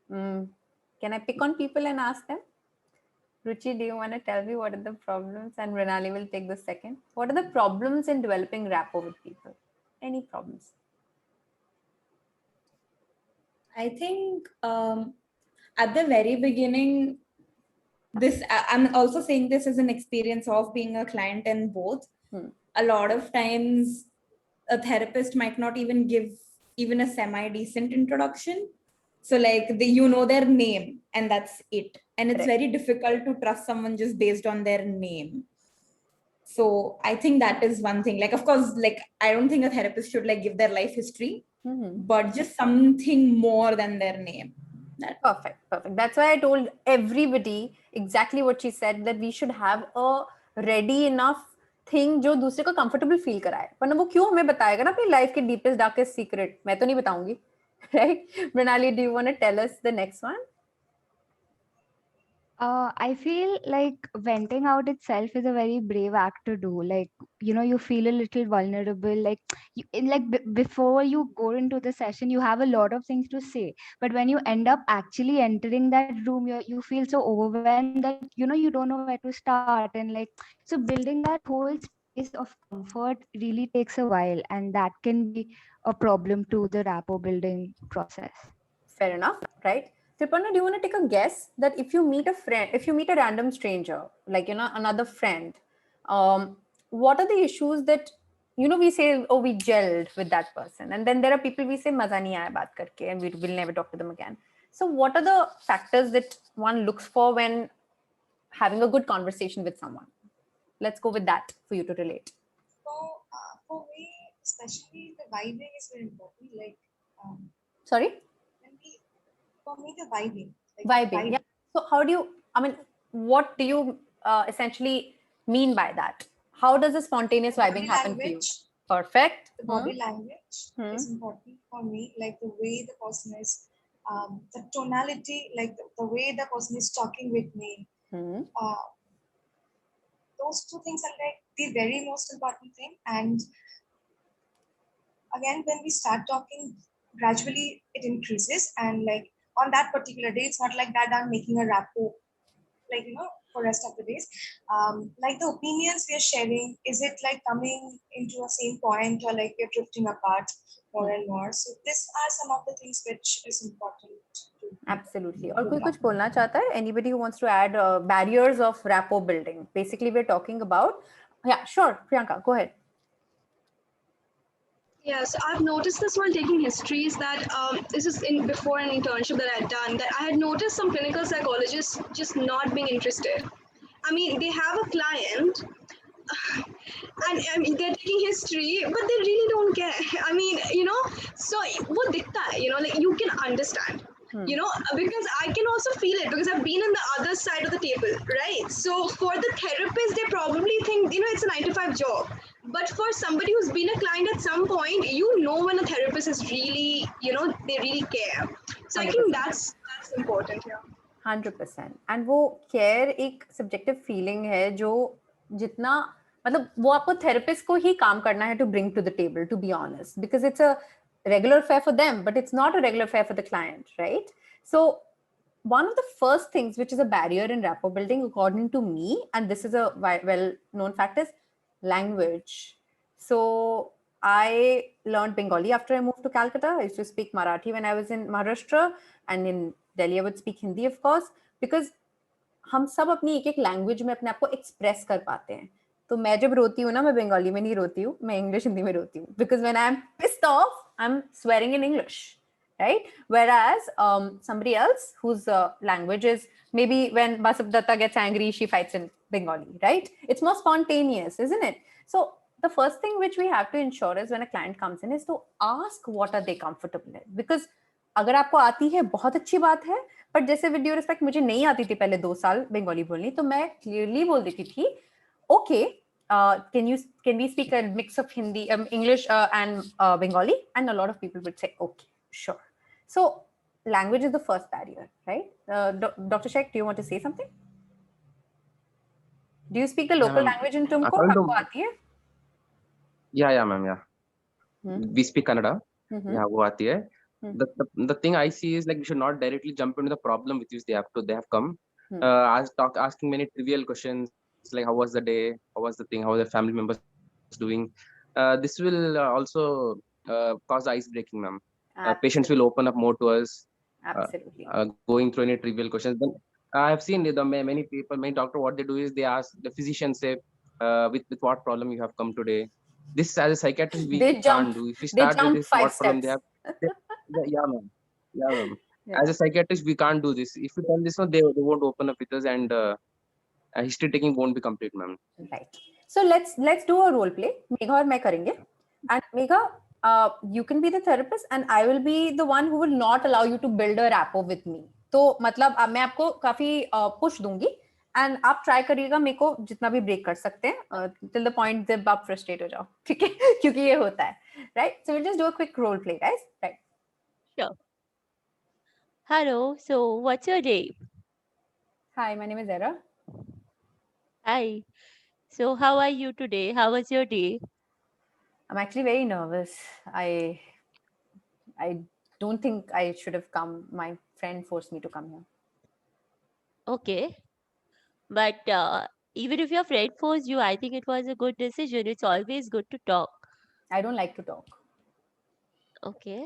Can I pick on people and ask them? Ruchi, do you want to tell me what are the problems? And Renali will take the second. What are the problems in developing rapport with people? Any problems? I think at the very beginning, I'm also saying this as an experience of being a client in both. A lot of times a therapist might not even give even a semi-decent introduction. So like you know their name and that's it. And it's very difficult to trust someone just based on their name. So I think that is one thing. Like, of course, like I don't think a therapist should like give their life history, but just something more than their name. Perfect. That's why I told everybody exactly what she said, that we should have a ready enough thing जो दूसरे को comfortable feel कराए. वरना वो क्यों हमें बताएगा ना अपनी life के deepest darkest secret? मैं तो नहीं बताऊंगी. Right? Mrinali, do you want to tell us the next one? I feel like venting out itself is a very brave act to do. Like, you know, you feel a little vulnerable. Like, before you go into the session, you have a lot of things to say. But when you end up actually entering that room, you feel so overwhelmed that, you know, you don't know where to start. And like, so building that whole space of comfort really takes a while. And that can be a problem to the rapport building process. Fair enough, right? Triparna, do you want to take a guess that if you meet a random stranger, like, you know, another friend, what are the issues that, you know, we say, oh, we gelled with that person. And then there are people we say, maza nahi aaya baat karke, and we will never talk to them again. So what are the factors that one looks for when having a good conversation with someone? Let's go with that for you to relate. So for me, especially the vibing is very important. Like, sorry? For me, the vibing. Vibing, yeah. So how do you, I mean, what do you essentially mean by that? How does the spontaneous vibing happen for you? Perfect. The body language is important for me, like the way the person is, the tonality, like the way the person is talking with me, Those two things are like the very most important thing. And again, when we start talking, gradually it increases. And like on that particular day, it's not like that I'm making a rapport, like, for rest of the days. Like the opinions we are sharing, is it like coming into a same point, or like we're drifting apart more and more? So these are some of the things which is important. Absolutely. और कोई कुछ बोलना चाहता है? Anybody who wants to add barriers of rapport building? Basically, we're talking about. Yeah, sure. Priyanka, go ahead. Yes, I've noticed this while taking histories that this is before an internship that I'd done, that I had noticed some clinical psychologists just not being interested. I mean, they have a client and I mean, they're taking history, but they really don't care. I mean, so what dikta hai, like you can understand. Because I can also feel it because I've been on the other side of the table, right? So for the therapist, they probably think, it's a 9 to 5 job. But for somebody who's been a client at some point, when a therapist is really, they really care. So I think that's important here. 100%. And वो care एक subjective feeling है जो जितना मतलब वो आपको therapist को ही काम करना है to bring to the table, to be honest, because it's a regular fare for them, but it's not a regular fare for the client, right? So one of the first things which is a barrier in rapport building, according to me, and this is a well-known fact, is language. So I learned Bengali after I moved to Calcutta. I used to speak Marathi when I was in Maharashtra, and in Delhi I would speak Hindi, of course, because हम सब अपनी एक एक language में अपने आप को express कर पाते हैं. तो मैं जब रोती हूँ ना, मैं बंगाली में नहीं रोती हूँ, मैं इंग्लिश हिंदी में रोती हूँ, because when I'm pissed off, I'm swearing in English, right? Whereas somebody else whose language is, maybe when Basab Datta gets angry, she fights in Bengali, right? It's more spontaneous, isn't it? So the first thing which we have to ensure is when a client comes in is to ask what are they comfortable in, because अगर आपको आती है बहुत अच्छी बात है, but जैसे with due respect मुझे नहीं आती थी पहले 2 साल बंगाली बोलनी, तो मैं क्लियरली बोल देती थी, okay, can we speak a mix of Hindi, English and Bengali? And a lot of people would say, okay, sure. So language is the first barrier, right? Dr. Sheikh, do you want to say something? Do you speak the local language in Tumkur? आपको आती है? Yeah, ma'am, yeah. We speak Kannada. Yeah, वो आती है. The thing I see is like we should not directly jump into the problem with which they have come. Asking many trivial questions like how was the day, how was the thing, how are the family members doing. This will also cause ice breaking, ma'am. Patients will open up more to us. Absolutely. Going through any trivial questions. Then I have seen many people, many doctors, what they do is they ask the physician, say, with what problem you have come today. This as a psychiatrist we can't do. If we start with this, what problem they have. Yeah, ma'am. Yeah. As a psychiatrist, we can't do this. If you tell this, they won't open up with us, and history taking won't be complete, ma'am. Right. So let's do a role play. Megha और मैं करेंगे. And Megha, you can be the therapist, and I will be the one who will not allow you to build a rapport with me. तो मतलब मैं आपको काफी push दूंगी, and आप try करिएगा मेरे को जितना भी break कर सकते हैं till the point जब आप frustrate हो जाओ, ठीक है? क्योंकि ये होता है, right? So we'll just do a quick role play, guys. Right. Sure. Hello. So what's your name? Hi, my name is Era. Hi. So how are you today? How was your day? I'm actually very nervous. I don't think I should have come. My friend forced me to come here. Okay. But even if your friend forced you, I think it was a good decision. It's always good to talk. I don't like to talk. Okay.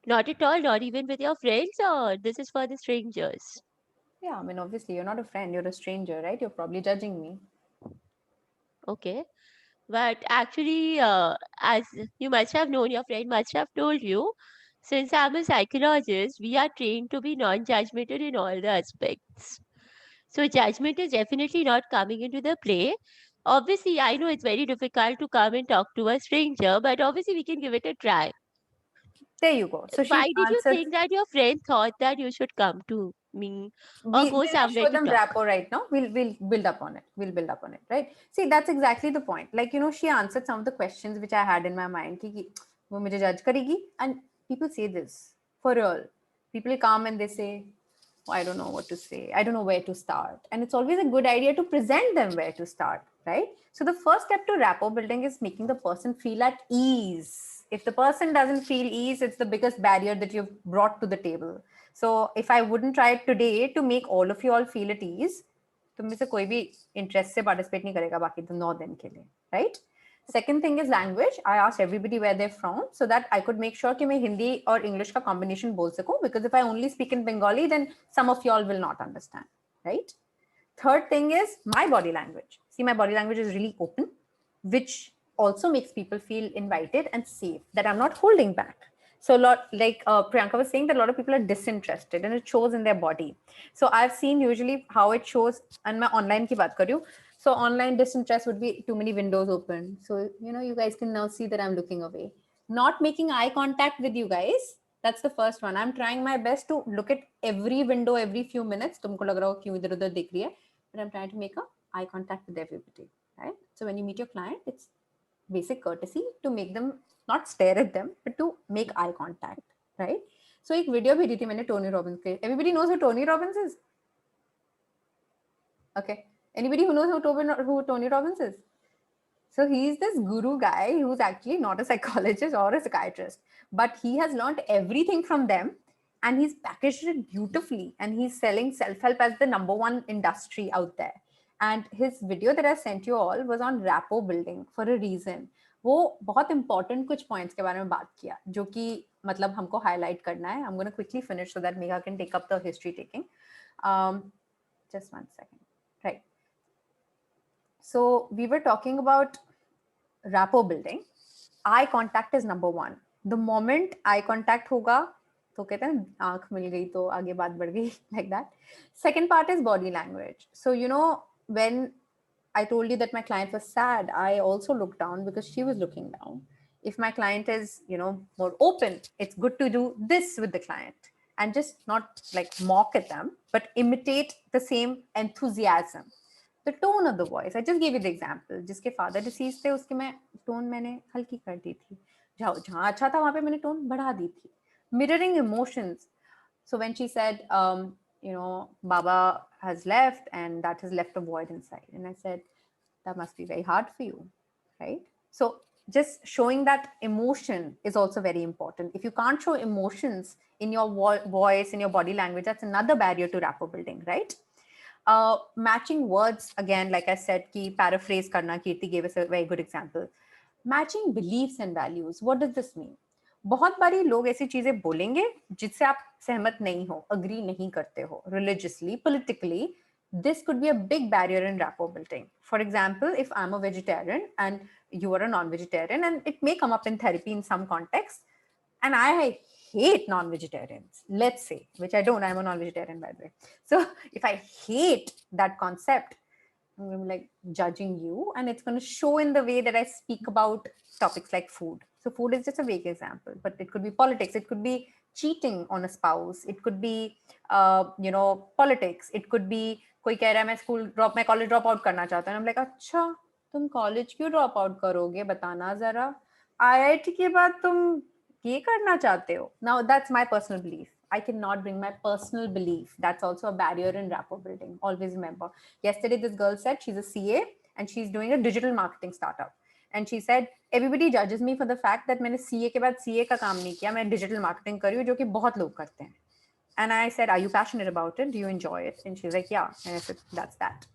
Not at all, not even with your friends, or this is for the strangers? Yeah, I mean, obviously, you're not a friend, you're a stranger, right? You're probably judging me. Okay. But actually, as you must have known, your friend must have told you, since I'm a psychologist, we are trained to be non-judgmental in all the aspects. So judgment is definitely not coming into the play. Obviously, I know it's very difficult to come and talk to a stranger, but obviously we can give it a try. There you go. So why did you think that your friend thought that you should come to me or go somewhere show to them talk? rapport right now. We'll build up on it. We'll build up on it, right? See, that's exactly the point. Like, she answered some of the questions which I had in my mind. कि वो मुझे judge करेगी, and people say this for real. People come and they say, I don't know what to say. I don't know where to start. And it's always a good idea to present them where to start, right? So the first step to rapport building is making the person feel at ease. If the person doesn't feel ease, it's the biggest barrier that you've brought to the table. So if I wouldn't try today to make all of you all feel at ease, तुम में से कोई भी interest से participate नहीं करेगा बाकी तो 9 दिन के लिए, right? Second thing is language. I asked everybody where they're from so that I could make sure कि मैं हिंदी और English का combination बोल सकूं, because if I only speak in Bengali, then some of y'all will not understand, right? Third thing is my body language. See, my body language is really open, which also makes people feel invited and safe, that I'm not holding back. So a lot, like Priyanka was saying, that a lot of people are disinterested and it shows in their body. So I've seen usually how it shows, and my online ki baat kar rahi hu. So online disinterest would be too many windows open. So, you know, you guys can now see that I'm looking away. Not making eye contact with you guys. That's the first one. I'm trying my best to look at every window every few minutes. तुमको लग रहा हो क्यों इधर उधर देख रही है? But I'm trying to make a eye contact with everybody, right? So when you meet your client, it's basic courtesy to make them not stare at them, but to make eye contact, right? So एक video भेजी थी मैंने Tony Robbins के. Everybody knows who Tony Robbins is? Okay. Anybody who knows who Tony Robbins is? So he's this guru guy who's actually not a psychologist or a psychiatrist, but he has learned everything from them and he's packaged it beautifully, and he's selling self-help as the #1 industry out there. And his video that I sent you all was on rapport building for a reason. वो बहुत important कुछ points के बारे में बात किया जो कि मतलब हमको highlight करना है. I'm going to quickly finish so that Megha can take up the history taking. Just one second. Right. So we were talking about rapport building. Eye contact is #1. The moment eye contact होगा तो कहते हैं आंख मिल गई तो आगे बात बढ़ गई, like that. Second part is body language. So, you know, when I told you that my client was sad, I also looked down because she was looking down. If my client is, you know, more open, it's good to do this with the client and just not like mock at them, but imitate the same enthusiasm. The tone of the voice. I just gave you the example. जिसके father deceased थे उसकी मैं tone मैंने हल्की कर दी थी. जहाँ अच्छा था वहाँ पे मैंने tone बढ़ा दी थी. Mirroring emotions. So when she said, you know, Baba has left and that has left a void inside. And I said, that must be very hard for you, right? So just showing that emotion is also very important. If you can't show emotions in your voice, in your body language, that's another barrier to rapport building, right? Matching words, again, like I said, ki paraphrase karna, Kirti gave us a very good example. Matching beliefs and values. What does this mean? बहुत बारी लोग ऐसी चीजें बोलेंगे जिससे आप सहमत नहीं हो, agree नहीं करते हो, religiously, politically. This could be a big barrier in rapport building. For example, if I'm a vegetarian and you are a non-vegetarian, and it may come up in therapy in some context, and I hate non-vegetarians, let's say, which I don't, I'm a non-vegetarian by the way. So if I hate that concept, I'm going to be like judging you, and it's going to show in the way that I speak about topics like food. So food is just a vague example, but it could be politics. It could be cheating on a spouse. It could be, you know, politics. It could be कोई कह रहा है मैं college drop out करना चाहता हूँ. I'm like, अच्छा तुम college क्यों drop out करोगे? बताना जरा. IIT के बाद तुम ये करना चाहते हो? Now that's my personal belief. I cannot bring my personal belief. That's also a barrier in rapport building. Always remember. Yesterday, this girl said she's a CA and she's doing a digital marketing startup. And she said, everybody judges me for the fact that मैंने CA के बाद CA का काम नहीं किया, मैं digital marketing कर रही हूँ जो कि बहुत लोग करते हैं. And I said, are you passionate about it? Do you enjoy it? And she's like, yeah. And I said, that's that.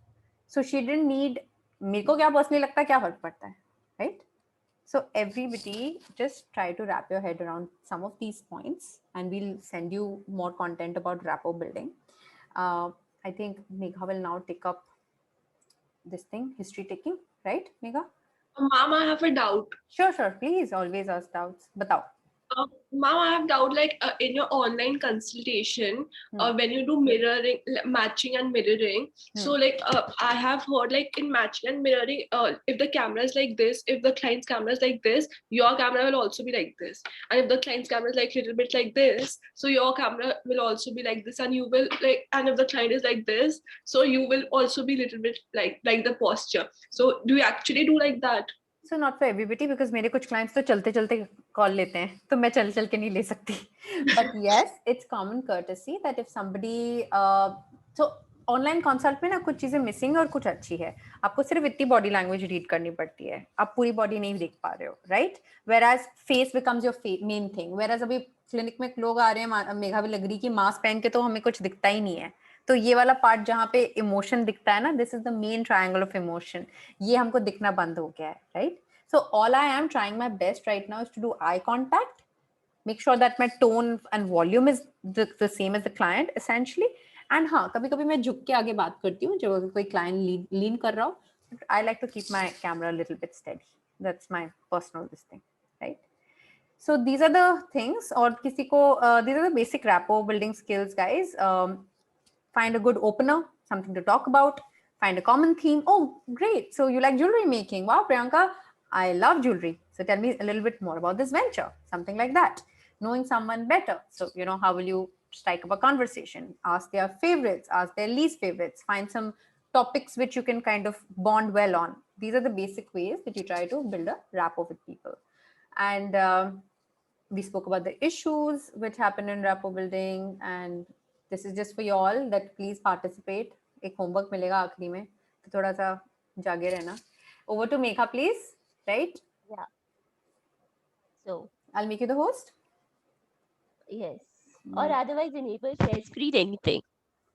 So she didn't need, मेरे को क्या personally लगता है क्या फर्क पड़ता है, right? So everybody just try to wrap your head around some of these points and we'll send you more content about rapport building. I think Megha will now take up this thing, history taking, right, Megha? Ma'am, I have a doubt. Sure. Please always ask doubts. Batao. Ma'am, I have doubt like in your online consultation, when you do mirroring, matching and mirroring. So like I have heard like in matching and mirroring, if the camera is like this, if the client's camera is like this, your camera will also be like this. And if the client's camera is like a little bit like this, so your camera will also be like this, and you will like, and if the client is like this, so you will also be a little bit like the posture. So do you actually do like that? So not for everybody because मेरे कुछ clients तो चलते चलते call लेते हैं, तो मैं चल चल के नहीं ले सकती. But yes, it's common courtesy that if somebody so online consult में ना कुछ चीजें मिसिंग और कुछ अच्छी है. आपको सिर्फ इतनी बॉडी लैंग्वेज रीड करनी पड़ती है, आप पूरी बॉडी नहीं देख पा रहे हो, right? Whereas face becomes your main thing. Whereas अभी क्लिनिक में लोग आ रहे हैं, मेघा भी लग रही कि मास्क पहन के तो हमें कुछ दिखता ही नहीं है. तो ये वाला पार्ट जहाँ पे इमोशन दिखता है ना, this is the main triangle of emotion, ये हमको दिखना बंद हो गया है, right? So all I am trying my best right now is to do eye contact, make sure that my tone and volume is the same as the client essentially. And हाँ, कभी कभी मैं झुक के आगे बात करती हूँ जब कोई client lean कर रहा हो. I like to keep my camera a little bit steady. That's my personal this thing, right? So these are the things. और किसी को these are the basic rapport building skills, guys. Find a good opener, something to talk about. Find a common theme. Oh, great! So you like jewelry making? Wow, Priyanka, I love jewelry. So tell me a little bit more about this venture, something like that. Knowing someone better. So, you know, how will you strike up a conversation? Ask their favorites, ask their least favorites, find some topics which you can kind of bond well on. These are the basic ways that you try to build a rapport with people. And we spoke about the issues which happen in rapport building. And this is just for you all that please participate. एक homework मिलेगा आखिरी में, तो थोड़ा सा जागे रहना. Over to Megha, please. Right? Yeah. So I'll make you the host. Yes. Or otherwise enable share screen anything.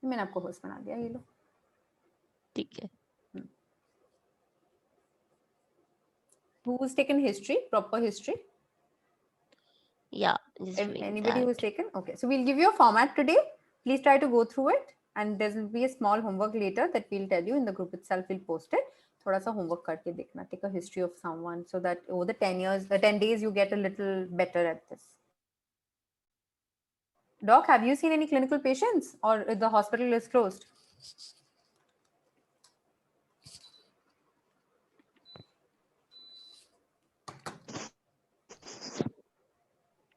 मैंने आपको होस्ट बना दिया, ये लो. ठीक है. Who's taken history, proper history? Yeah. Anybody who's taken? Okay. So we'll give you a format today. Please try to go through it. And there will be a small homework later that we'll tell you in the group itself. We'll post it. थोड़ा सा homework करके देखना. Take a history of someone so that over the 10 years, the 10 days, you get a little better at this. Doc, have you seen any clinical patients or the hospital is closed?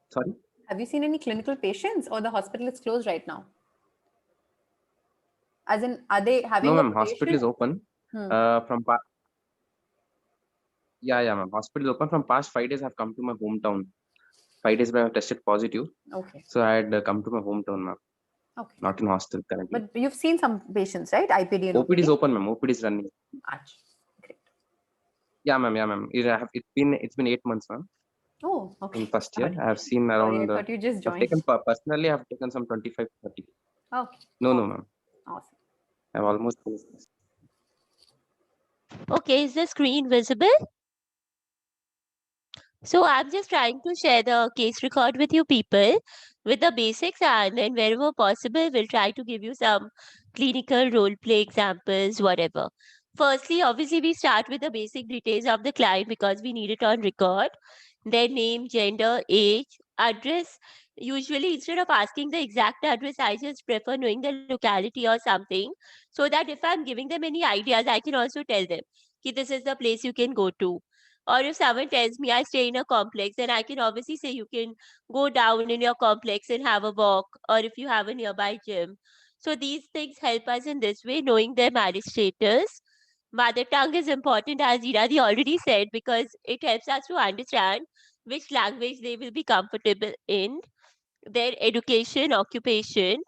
Sorry? Have you seen any clinical patients or the hospital is closed right now? As in, are they having No, a ma'am. Hospital patient? is open. Yeah, ma'am. Hospital is open. From past 5 days, I've come to my hometown. 5 days when I tested positive. Okay. So I had come to my hometown, ma'am. Okay. Not in hostel currently. But you've seen some patients, right? IPD and OPD is open, ma'am. OPD is running. Achha. Great. Yeah, ma'am. Yeah, ma'am. It's been 8 months, ma'am. Oh, okay. In first year, Sorry. I have seen Sorry, around. I thought you just I've joined. taken personally. I've taken some 25, 30. Okay. No, ma'am. Awesome. I've almost finished this. Okay, is the screen visible? So I'm just trying to share the case record with you people with the basics, and then wherever possible, we'll try to give you some clinical role play examples, whatever. Firstly, obviously, we start with the basic details of the client because we need it on record. Their name, gender, age, address. Usually, instead of asking the exact address, I just prefer knowing the locality or something so that if I'm giving them any ideas, I can also tell them कि this is the place you can go to. Or if someone tells me I stay in a complex, then I can obviously say you can go down in your complex and have a walk, or if you have a nearby gym. So these things help us in this way, knowing their marriage status. Mother tongue is important, as Iradi already said, because it helps us to understand which language they will be comfortable in, their education, occupation.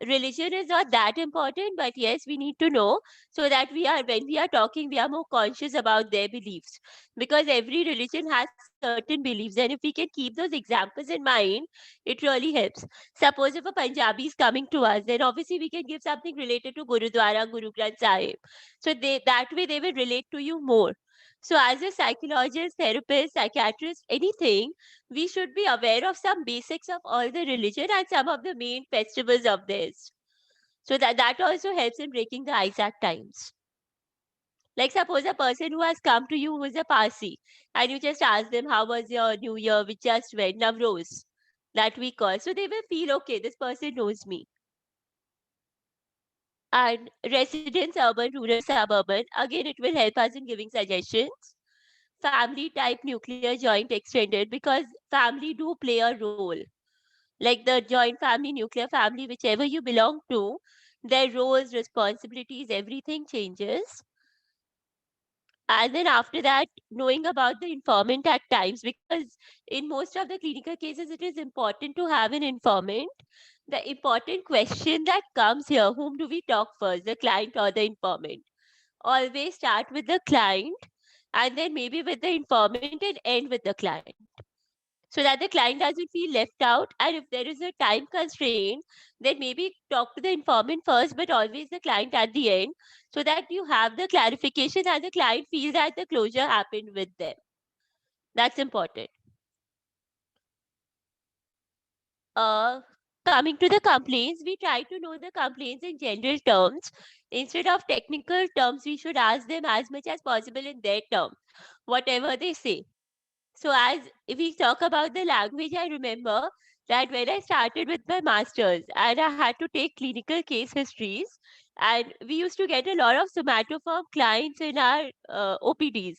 Religion is not that important, but yes, we need to know so that when we are talking, we are more conscious about their beliefs, because every religion has certain beliefs, and if we can keep those examples in mind, it really helps. Suppose if a Punjabi is coming to us, then obviously we can give something related to Gurudwara, Guru Granth Sahib, so that way they will relate to you more. So as a psychologist, therapist, psychiatrist, anything, we should be aware of some basics of all the religion and some of the main festivals of theirs. So that also helps in breaking the Isaac times. Like suppose a person who has come to you who is a Parsi, and you just ask them, how was your New Year, which just went, Navroz, that we call. So they will feel, okay, this person knows me. And residents, urban, rural, suburban, again, it will help us in giving suggestions. Family type, nuclear, joint, extended, because family do play a role. Like the joint family, nuclear family, whichever you belong to, their roles, responsibilities, everything changes. And then after that, knowing about the informant at times, because in most of the clinical cases, it is important to have an informant. The important question that comes here, whom do we talk first, the client or the informant? Always start with the client and then maybe with the informant and end with the client, so that the client doesn't feel left out. And if there is a time constraint, then maybe talk to the informant first, but always the client at the end, so that you have the clarification and the client feels that the closure happened with them. That's important. Coming to the complaints, we try to know the complaints in general terms. Instead of technical terms, we should ask them as much as possible in their terms, whatever they say. So as if we talk about the language, I remember that when I started with my master's and I had to take clinical case histories, and we used to get a lot of somatoform clients in our OPDs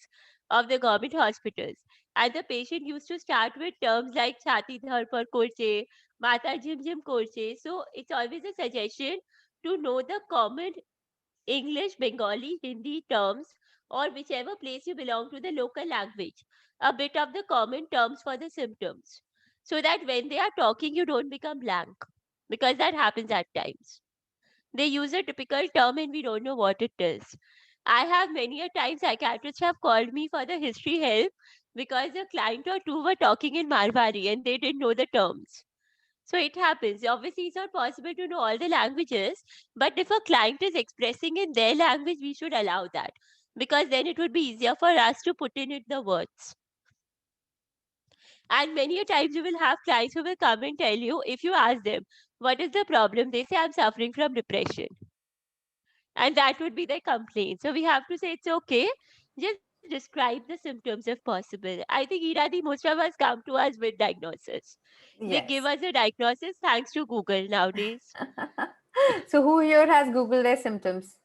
of the government hospitals. And the patient used to start with terms like chati dhar par korche, mata jim jim korche. So it's always a suggestion to know the common English, Bengali, Hindi terms, or whichever place you belong to, the local language, a bit of the common terms for the symptoms, so that when they are talking, you don't become blank, because that happens at times. They use a typical term and we don't know what it is. I have many a time psychiatrists have called me for the history help because a client or two were talking in Marwari and they didn't know the terms. So it happens. Obviously, it's not possible to know all the languages, but if a client is expressing in their language, we should allow that, because then it would be easier for us to put in it the words. And many a times you will have clients who will come and tell you, if you ask them, what is the problem? They say, I'm suffering from depression. And that would be their complaint. So we have to say, it's okay. Just describe the symptoms if possible. I think, Iradi, most of us come to us with diagnosis. They give Yes. us a diagnosis thanks to Google nowadays. So who here has Googled their symptoms?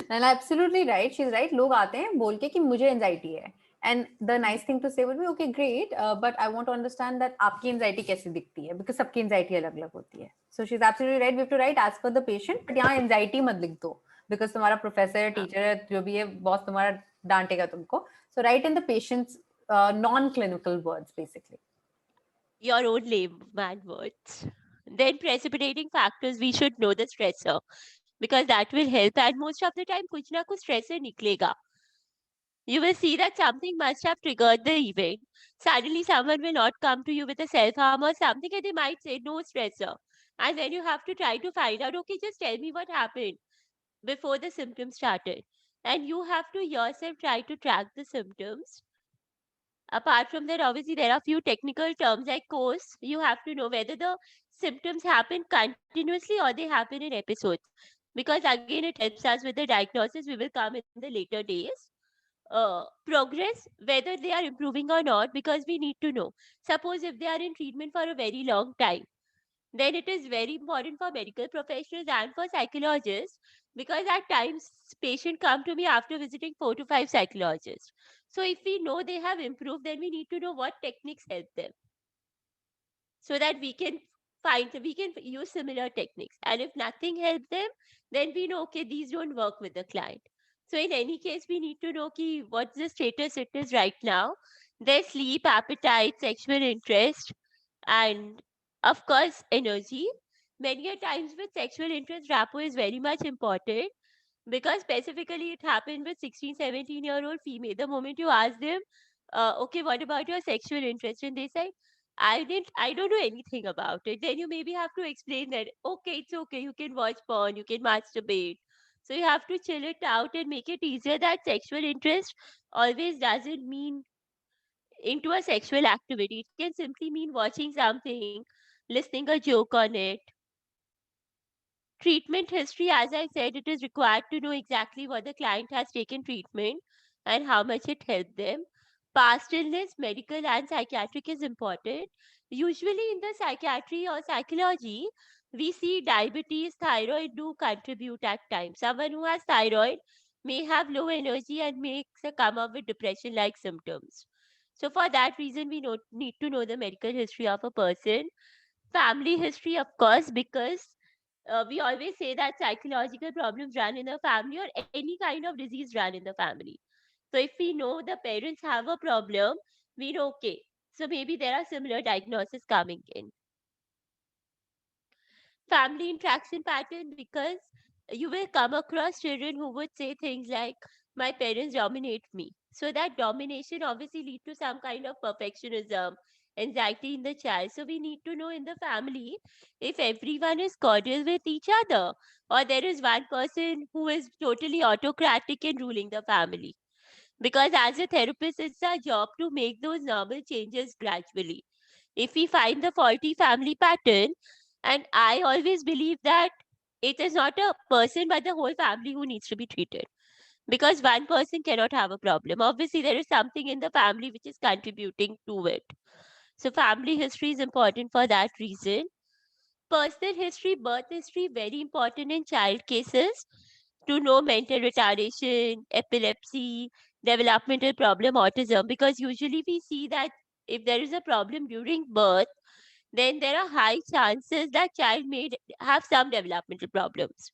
And absolutely right. She's right. लोग आते हैं बोल के कि मुझे anxiety है. And the nice thing to say would be, okay, great, but I want to understand that आपकी anxiety कैसे दिखती है, because सबकी anxiety अलग-अलग होती है. So she's absolutely right. We have to write as per the patient, but यहाँ anxiety मत लिख दो, because तुम्हारा professor, teacher, जो भी है, boss तुम्हारा डांटेगा तुमको. So write in the patient's non-clinical words, basically. Your own layman words. Then precipitating factors, we should know the stressor, because that will help. And most of the time, kuch na kuch stressor niklega. You will see that something must have triggered the event. Suddenly, someone will not come to you with a self-harm or something, and they might say, no stressor. And then you have to try to find out, okay, just tell me what happened before the symptoms started. And you have to yourself try to track the symptoms. Apart from that, obviously, there are few technical terms like course. You have to know whether the symptoms happen continuously or they happen in episodes. Because again, it helps us with the diagnosis. We will come in the later days. Progress, whether they are improving or not, because we need to know. Suppose if they are in treatment for a very long time, then it is very important for medical professionals and for psychologists, because at times patients come to me after visiting 4 to 5 psychologists. So if we know they have improved, then we need to know what techniques help them, so that we can use similar techniques. And if nothing helps them, then we know, okay, these don't work with the client. So in any case, we need to know what's the status it is right now, their sleep, appetite, sexual interest, and of course energy. Many a times with sexual interest, rapport is very much important, because specifically it happened with 16-17-year-old female. The moment you ask them, okay, what about your sexual interest, and they say, I don't know anything about it, then you maybe have to explain that, okay, it's okay, you can watch porn, you can masturbate. So you have to chill it out and make it easier, that sexual interest always doesn't mean into a sexual activity. It can simply mean watching something, listening a joke on it. Treatment history, as I said, it is required to know exactly what the client has taken treatment and how much it helped them. Past illness, medical and psychiatric, is important. Usually in the psychiatry or psychology, we see diabetes, thyroid do contribute at times. Someone who has thyroid may have low energy and may come up with depression-like symptoms. So for that reason, we need to know the medical history of a person. Family history, of course, because we always say that psychological problems run in the family or any kind of disease run in the family. So if we know the parents have a problem, we know, okay, so maybe there are similar diagnoses coming in. Family interaction pattern, because you will come across children who would say things like, my parents dominate me. So that domination obviously lead to some kind of perfectionism, anxiety in the child. So we need to know in the family if everyone is cordial with each other, or there is one person who is totally autocratic in ruling the family. Because as a therapist, it's our job to make those normal changes gradually. If we find the faulty family pattern, and I always believe that it is not a person but the whole family who needs to be treated, because one person cannot have a problem. Obviously, there is something in the family which is contributing to it. So, family history is important for that reason. Personal history, birth history, very important in child cases to know mental retardation, epilepsy, developmental problem, autism, because usually we see that if there is a problem during birth, then there are high chances that child may have some developmental problems.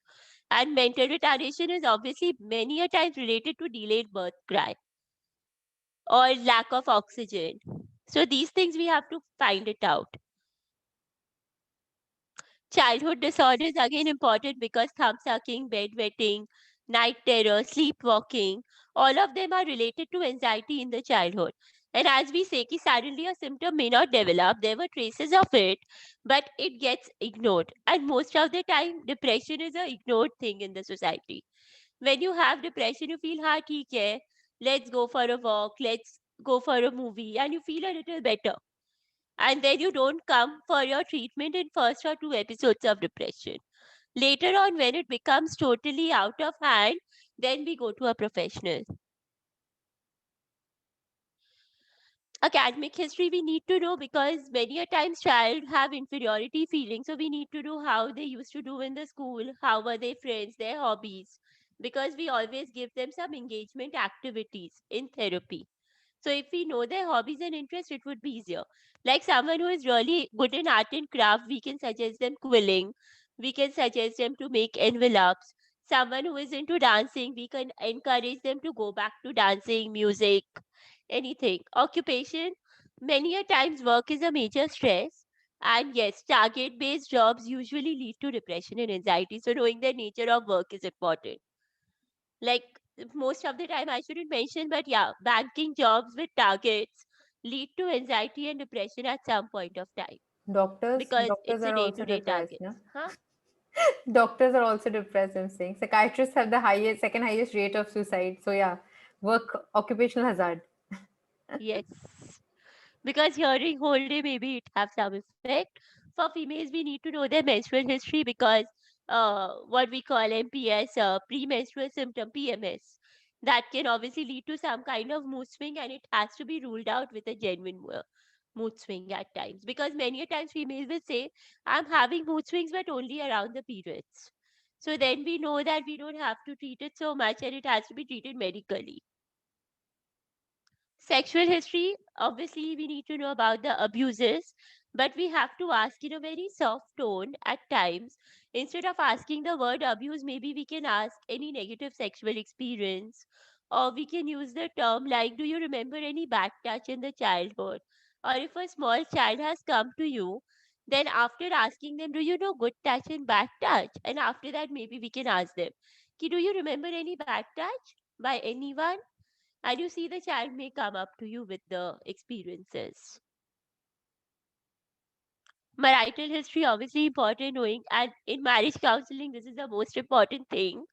And mental retardation is obviously many a times related to delayed birth cry or lack of oxygen. So these things we have to find it out. Childhood disorders again important because thumb sucking, bedwetting, night terror, sleepwalking, all of them are related to anxiety in the childhood. And as we say, ki suddenly a symptom may not develop, there were traces of it, but it gets ignored. And most of the time, depression is an ignored thing in the society. When you have depression, you feel, ha, theek hai, let's go for a walk, let's go for a movie, and you feel a little better, and then you don't come for your treatment in first or two episodes of depression. Later on, when it becomes totally out of hand, then we go to a professional. Academic history we need to know, because many a times child have inferiority feelings, so we need to know how they used to do in the school, how were their friends, their hobbies, because we always give them some engagement activities in therapy. So if we know their hobbies and interests, it would be easier. Like someone who is really good in art and craft, we can suggest them quilling. We can suggest them to make envelopes. Someone who is into dancing, we can encourage them to go back to dancing, music, anything. Occupation, many a times work is a major stress. And yes, target based jobs usually lead to depression and anxiety. So knowing the nature of work is important. Like most of the time I shouldn't mention, but yeah, banking jobs with targets lead to anxiety and depression at some point of time because Doctors it's a are also day-to-day depressed, target. no? Huh? Doctors are also depressed, I'm saying. Psychiatrists have the highest, second highest rate of suicide. So yeah, work occupational hazard. Yes, because hearing whole day maybe it have some effect. For females, we need to know their menstrual history because what we call MPS, premenstrual symptom, PMS, that can obviously lead to some kind of mood swing, and it has to be ruled out with a genuine mood swing at times. Because many a times females will say, I'm having mood swings, but only around the periods. So then we know that we don't have to treat it so much and it has to be treated medically. Sexual history, obviously, we need to know about the abuses, but we have to ask in a very soft tone at times. Instead of asking the word abuse, maybe we can ask any negative sexual experience, or we can use the term like, do you remember any bad touch in the childhood? Or if a small child has come to you, then after asking them, do you know good touch and bad touch? And after that, maybe we can ask them, "Ki, do you remember any bad touch by anyone?" And you see the child may come up to you with the experiences. Marital history obviously important knowing, and in marriage counseling this is the most important thing,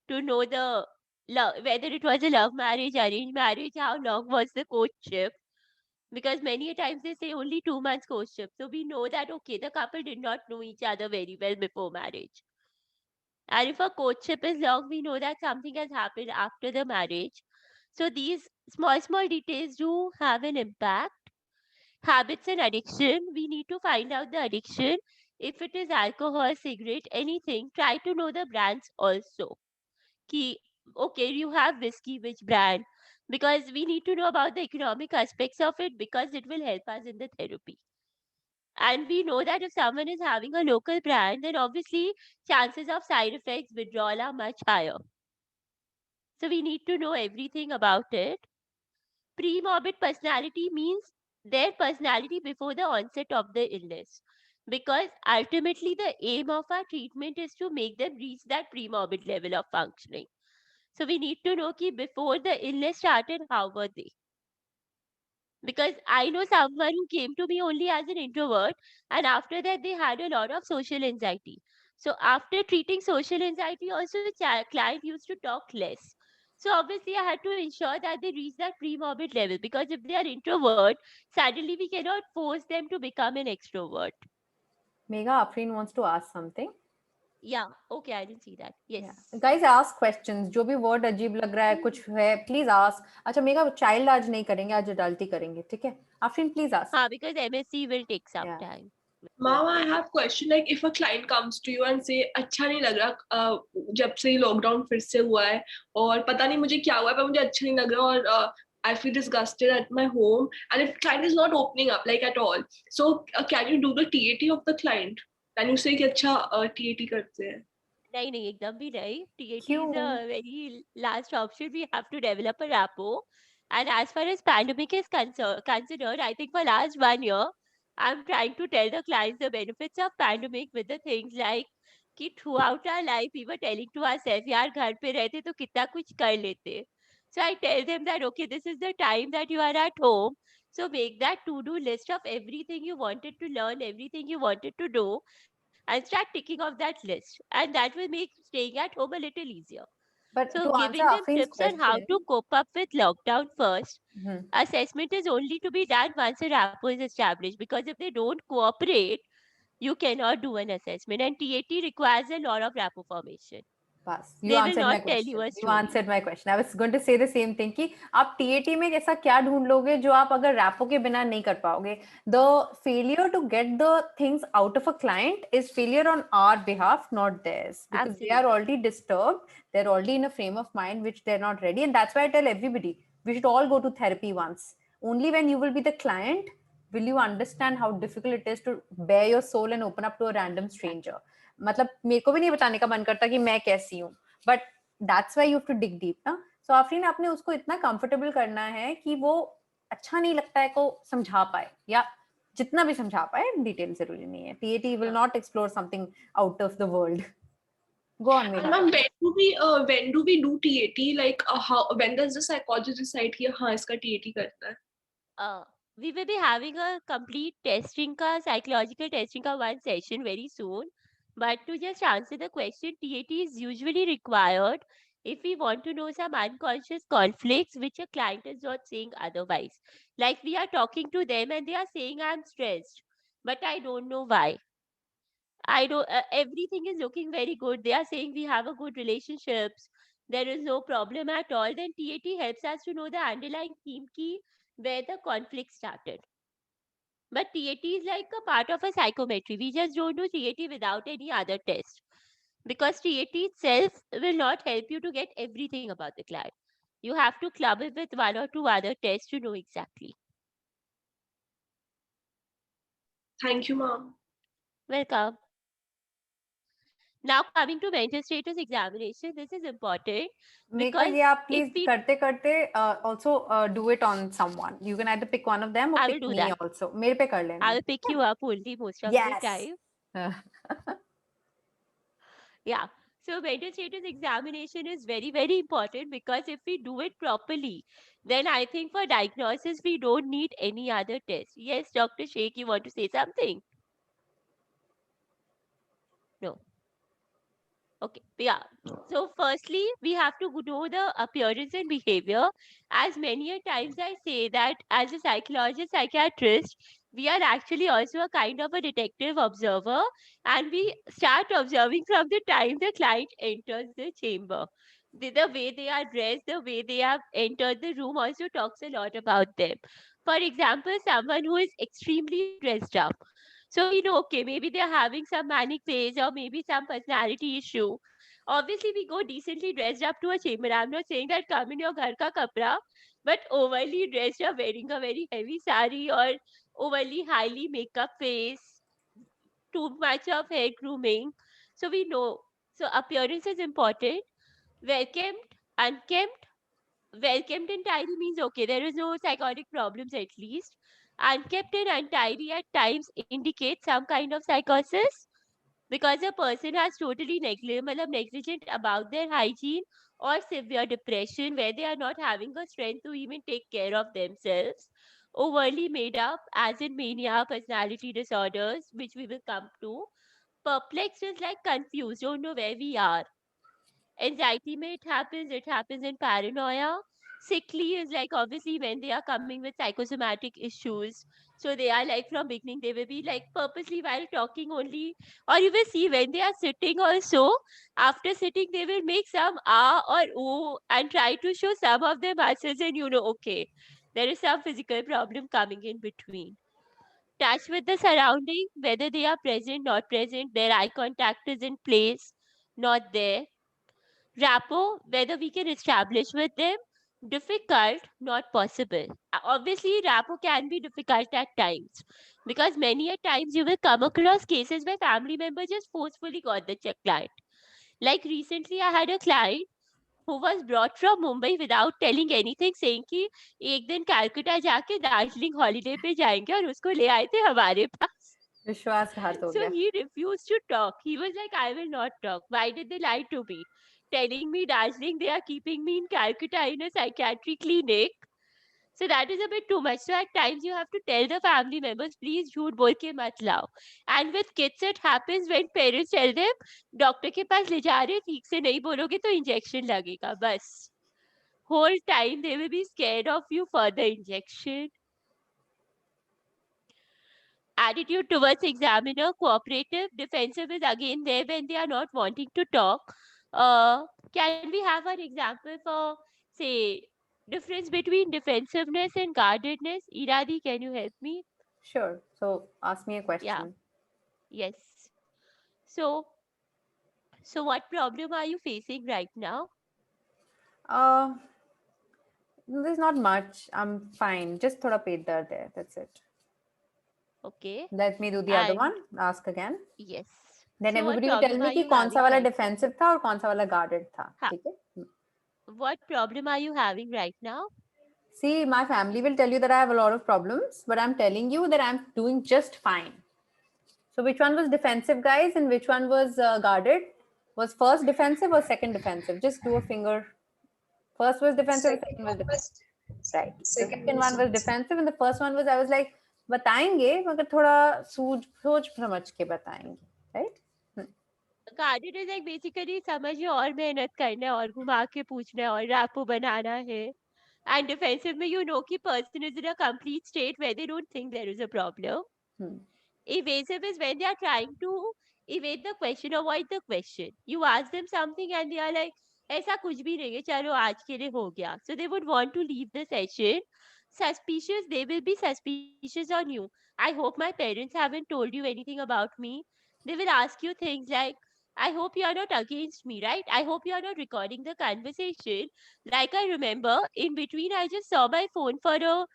to know the love, whether it was a love marriage, arranged marriage, how long was the courtship, because many a times they say only 2 months courtship, so we know that okay, the couple did not know each other very well before marriage. And if a courtship is long, we know that something has happened after the marriage. So these small details do have an impact. Habits and addiction, we need to find out the addiction. If it is alcohol, cigarette, anything, try to know the brands also. Ki, okay, you have whiskey, which brand? Because we need to know about the economic aspects of it, because it will help us in the therapy. And we know that if someone is having a local brand, then obviously chances of side effects, withdrawal are much higher. So we need to know everything about it. Pre-morbid personality means their personality before the onset of the illness. Because ultimately the aim of our treatment is to make them reach that pre-morbid level of functioning. So we need to know ki before the illness started, how were they? Because I know someone who came to me only as an introvert, and after that they had a lot of social anxiety. So after treating social anxiety, also client used to talk less. So obviously I had to ensure that they reach that pre-morbid level, because if they are introvert, suddenly we cannot force them to become an extrovert. Megha, Afreen wants to ask something. Yeah, okay, I didn't see that. Yes. Guys, ask questions. जो भी word अजीब लग रहा है, कुछ है, please ask. अच्छा mega child आज नहीं करेंगे, आज adult ही करेंगे, ठीक है? Afreen, please ask. हाँ, because MSc will take some time. Mom, I have question, like if a client comes to you and say अच्छा नहीं लग रहा जब से लॉकडाउन फिर से हुआ है और पता नहीं मुझे क्या हुआ है पर मुझे अच्छा नहीं लग रहा और I feel disgusted at my home, and if client is not opening up like at all, so can you do the TAT of the client? Can you say कि अच्छा TAT करते हैं? नहीं नहीं एकदम भी नहीं. TAT is a very last option. We have to develop a rapport. And as far as pandemic is considered, I think for last 1 year, I'm trying to tell the clients the benefits of pandemic with the things like कि throughout our life we were telling to ourselves यार घर पे रहते तो कितना कुछ कर लेते. So I tell them that okay, this is the time that you are at home. So make that to-do list of everything you wanted to learn, everything you wanted to do, and start ticking off that list. And that will make staying at home a little easier. But So to giving answer them Afreen's tips on how to question, cope up with lockdown first. Mhm. Assessment is only to be done once a rapport is established, because if they don't cooperate, you cannot do an assessment. And TAT requires a lot of rapport formation. बस They you will answered my not tell you question. a You story. answered my question. I was going to say the same thing कि आप TAT में ऐसा क्या ढूंढ लोगे जो आप अगर रैपो के बिना नहीं कर पाओगे. The failure to get the things out of a client is failure on our behalf, not theirs, because they are already disturbed. They're already in a frame of mind which they're not ready, and that's why I tell everybody we should all go to therapy once. Only when you will be the client will you understand how difficult it is to bare your soul and open up to a random stranger. मतलब मेरे को भी नहीं बताने का मन करता कि मैं कैसी हूँ, but that's why you have to dig deep ना. सो आफरीन आपने उसको इतना कंफर्टेबल करना है कि वो अच्छा नहीं लगता है को समझा पाए, या जितना भी समझा पाए, डिटेल जरूरी नहीं है. TAT will not explore something out of the world. Go on, Megha. Ma'am, when do we do TAT? Like how, when does the psychologist decide कि हाँ इसका TAT करना है? We will be having a complete testing psychological testing one session very soon. But to just answer the question, TAT is usually required if we want to know some unconscious conflicts which a client is not saying otherwise. Like we are talking to them and they are saying I'm stressed, but I don't know why. I don't. Everything is looking very good. They are saying we have a good relationships. There is no problem at all. Then TAT helps us to know the underlying theme key where the conflict started. But TAT is like a part of a psychometry. We just don't do TAT without any other test, because TAT itself will not help you to get everything about the client. You have to club it with one or two other tests to know exactly. Thank you, ma'am. Welcome. Now coming to mental status examination, this is important Megha, because yeah, please if we करते also do it on someone. You can either pick one of them or I pick will do me that. also. मेरे पे कर लेना. I will pick you up only most of Yes. the time. Yeah. So mental status examination is very, very important, because if we do it properly, then I think for diagnosis, we don't need any other test. Yes, Dr. Sheikh, you want to say something? No. Okay, yeah. So firstly, we have to know the appearance and behavior. As many a times I say that as a psychologist, psychiatrist, we are actually also a kind of a detective observer, and we start observing from the time the client enters the chamber. The way they are dressed, the way they have entered the room also talks a lot about them. For example, someone who is extremely dressed up. So we know, okay, maybe they're having some manic phase or maybe some personality issue. Obviously, we go decently dressed up to a chamber. I'm not saying that come in your ghar ka kapra, but overly dressed up, wearing a very heavy sari or overly highly makeup face, too much of hair grooming. So we know. So appearance is important. Welcomed, unkempt, welcomed and tidy means okay, there is no psychotic problems at least. Unkept and untidy at times indicate some kind of psychosis because a person has totally negligent about their hygiene or severe depression where they are not having the strength to even take care of themselves. Overly made up, as in mania, personality disorders, which we will come to. Perplexed is like confused, don't know where we are. Anxiety may it happens in paranoia. Sickly is like obviously when they are coming with psychosomatic issues. So they are like from beginning they will be like purposely while talking only, or you will see when they are sitting also, after sitting they will make some ah or ooh and try to show some of their muscles, and you know okay, there is some physical problem coming in between. Touch with the surrounding, whether they are present, not present, their eye contact is in place, not there. Rapport, whether we can establish with them, difficult, not possible. Obviously, rapport can be difficult at times because many a times you will come across cases where family member just forcefully got the check client. Like recently, I had a client who was brought from Mumbai without telling anything, saying कि एक दिन कैलकाटा जाके Darjeeling holiday पे जाएंगे और उसको ले आए थे हमारे पास. विश्वासघात हो So गया. he refused to talk. He was like, I will not talk. Why did they lie to me? Telling me, Darjeeling, they are keeping me in Calcutta in a psychiatry clinic. So that is a bit too much. So at times you have to tell the family members, please झूठ बोल के मत लाओ. And with kids it happens when parents tell them, doctor के पास ले जा रहे, ठीक से नहीं बोलोगे तो इंजेक्शन लगेगा बस. Whole time they will be scared of you for the injection. Attitude towards examiner, cooperative, defensive is again there when they are not wanting to talk. Can we have an example for, say, difference between defensiveness and guardedness? Iradi, can you help me? Sure. So ask me a Yeah. question. Yes. So, so what problem are you facing right now? Uh, there's not much. I'm fine. Just thoda pet dard hai. That's it. Okay. Let me do the other And one. Ask again. yes. Then So what everybody will tell problem me are कि you कौन सा having वाला right now? defensive था और कौन सा वाला guarded था. हाँ. ठीक है? What problem are you having right now? See, my family will tell you that I have a lot of problems, but I'm telling you that I'm doing just fine. So which one was defensive, guys, and which one was guarded? Was first defensive or second defensive? Just do a finger. First was defensive, second was defensive. Right. The second one was defensive, and the first one was I was like, बताएंगे मगर थोड़ा सोच समझ के बताएंगे, right? Guarded is like basically समझिए और मेहनत करना है और घुमा के पूछना है और रैपो बनाना है. And defensive में you know कि person is in a complete state where they don't think there is a problem. Evasive is when they are trying to evade the question, avoid the question. You ask them something and they are like, ऐसा कुछ भी नहीं है, चलो आज के लिए हो गया. So they would want to leave the session. Suspicious, they will be suspicious on you. I hope my parents haven't told you anything about me. They will ask you things like, I hope you are not against me, right? I hope you are not recording the conversation. Like I remember, in between, I just saw my phone for a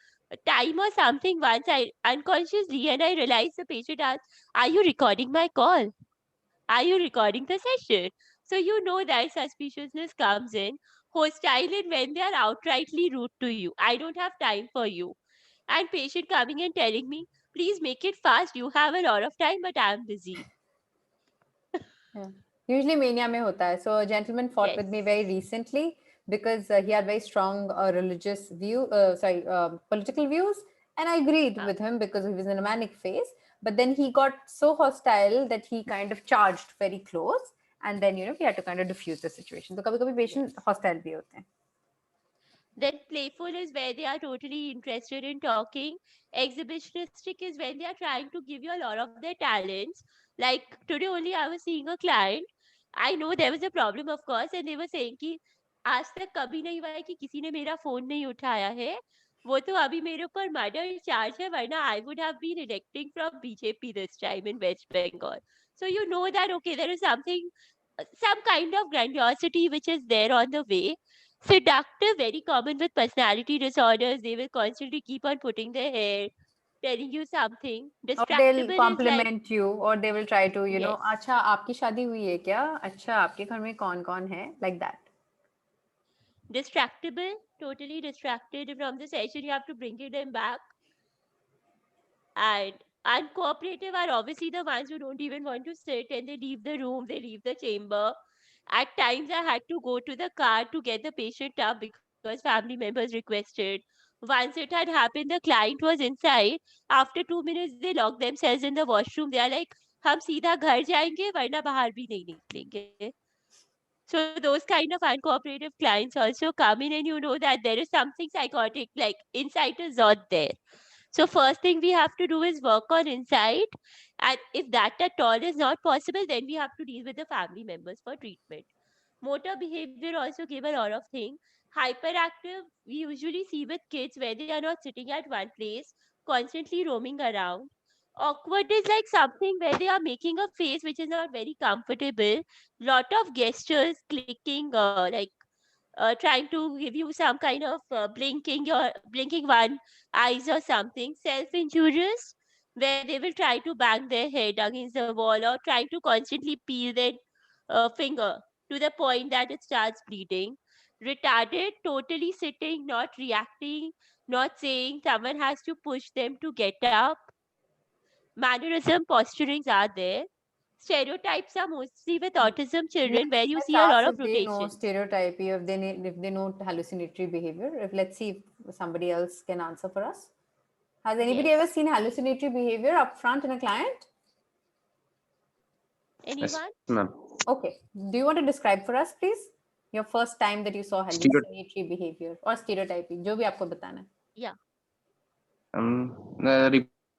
time or something once I unconsciously and I realized the patient asked, are you recording my call? Are you recording the session? So you know that suspiciousness comes in. Hostile in when they are outrightly rude to you. I don't have time for you. And patient coming and telling me, please make it fast. You have a lot of time, but I'm busy. Yeah. Usually mania mein hota hai. So a gentleman fought with me very recently because he had very strong religious political views, and I agreed with him because he was in a manic phase. But then he got so hostile that he kind of charged very close, and then we had to kind of diffuse the situation. So kabhi patient hostile bhi hote hain. Then playful is where they are totally interested in talking. Exhibitionistic is when they are trying to give you a lot of their talents. Like today only I was seeing a client. I know there was a problem of course and they were saying कि आज तक कभी नहीं हुआ है कि किसी ने मेरा फोन नहीं उठाया है. वो तो अभी मेरे ऊपर मर्डर चार्ज है वरना I would have been electing from BJP this time in West Bengal. So you know that okay there is something, some kind of grandiosity which is there on the way. Seductive, very common with personality disorders. They will constantly keep on putting their hair, telling you something. Or they'll Distractible is like, compliment you, or they will try to, you know, yes. अच्छा आपकी शादी हुई है क्या? अच्छा आपके घर में कौन-कौन है? Like that. Distractible, totally distracted from the session. You have to bring them back. And uncooperative are obviously the ones who don't even want to sit, and they leave the room, they leave the chamber. At times, I had to go to the car to get the patient up because family members requested. Once it had happened, the client was inside. After 2 minutes, they locked themselves in the washroom. They are like, हम सीधा घर जाएंगे वरना बाहर भी नहीं निकलेंगे. So those kind of uncooperative clients also come in, and you know that there is something psychotic, like insight is not there. So first thing we have to do is work on insight. And if that at all is not possible, then we have to deal with the family members for treatment. Motor behavior also give a lot of things. Hyperactive, we usually see with kids where they are not sitting at one place, constantly roaming around. Awkward is like something where they are making a face which is not very comfortable. Lot of gestures, clicking, trying to give you some kind of blinking one eyes or something. Self-injurious, where they will try to bang their head against the wall or trying to constantly peel their finger to the point that it starts bleeding. Retarded, totally sitting, not reacting, not saying. Someone has to push them to get up. Mannerism, posturings are there. Stereotypes are mostly with autism children, where you Let's see a lot ask of if they know rotation. stereotype, if they know hallucinatory behavior. Let's see if somebody else can answer for us. Has anybody ever seen hallucinatory behavior up front in a client? Yes, Anyone? ma'am. Okay. Do you want to describe for us, please, your first time that you saw hallucinatory behavior or stereotyping? जो भी आपको बताना है. Yeah.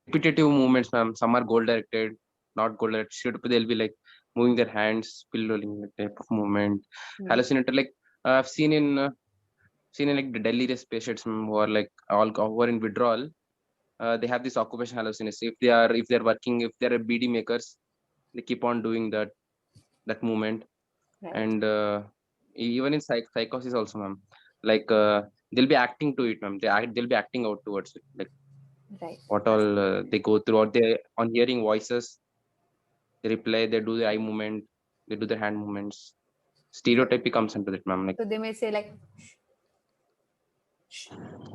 Repetitive movements, ma'am. Some are goal directed, not goal directed. They'll be like moving their hands, pillowing type of movement. Hallucinatory, like I've seen in like the delirious patients who are like who are in withdrawal. They have this occupation hallucination. If they're working, if they're BD makers, they keep on doing that movement. Right. And even in psychosis also, ma'am. Like they'll be acting to it, ma'am. They'll be acting out towards it, like Right. what all they go through, or they on hearing voices, they reply, they do the eye movement, they do the hand movements. Stereotype comes into it, ma'am. Like So they may say like,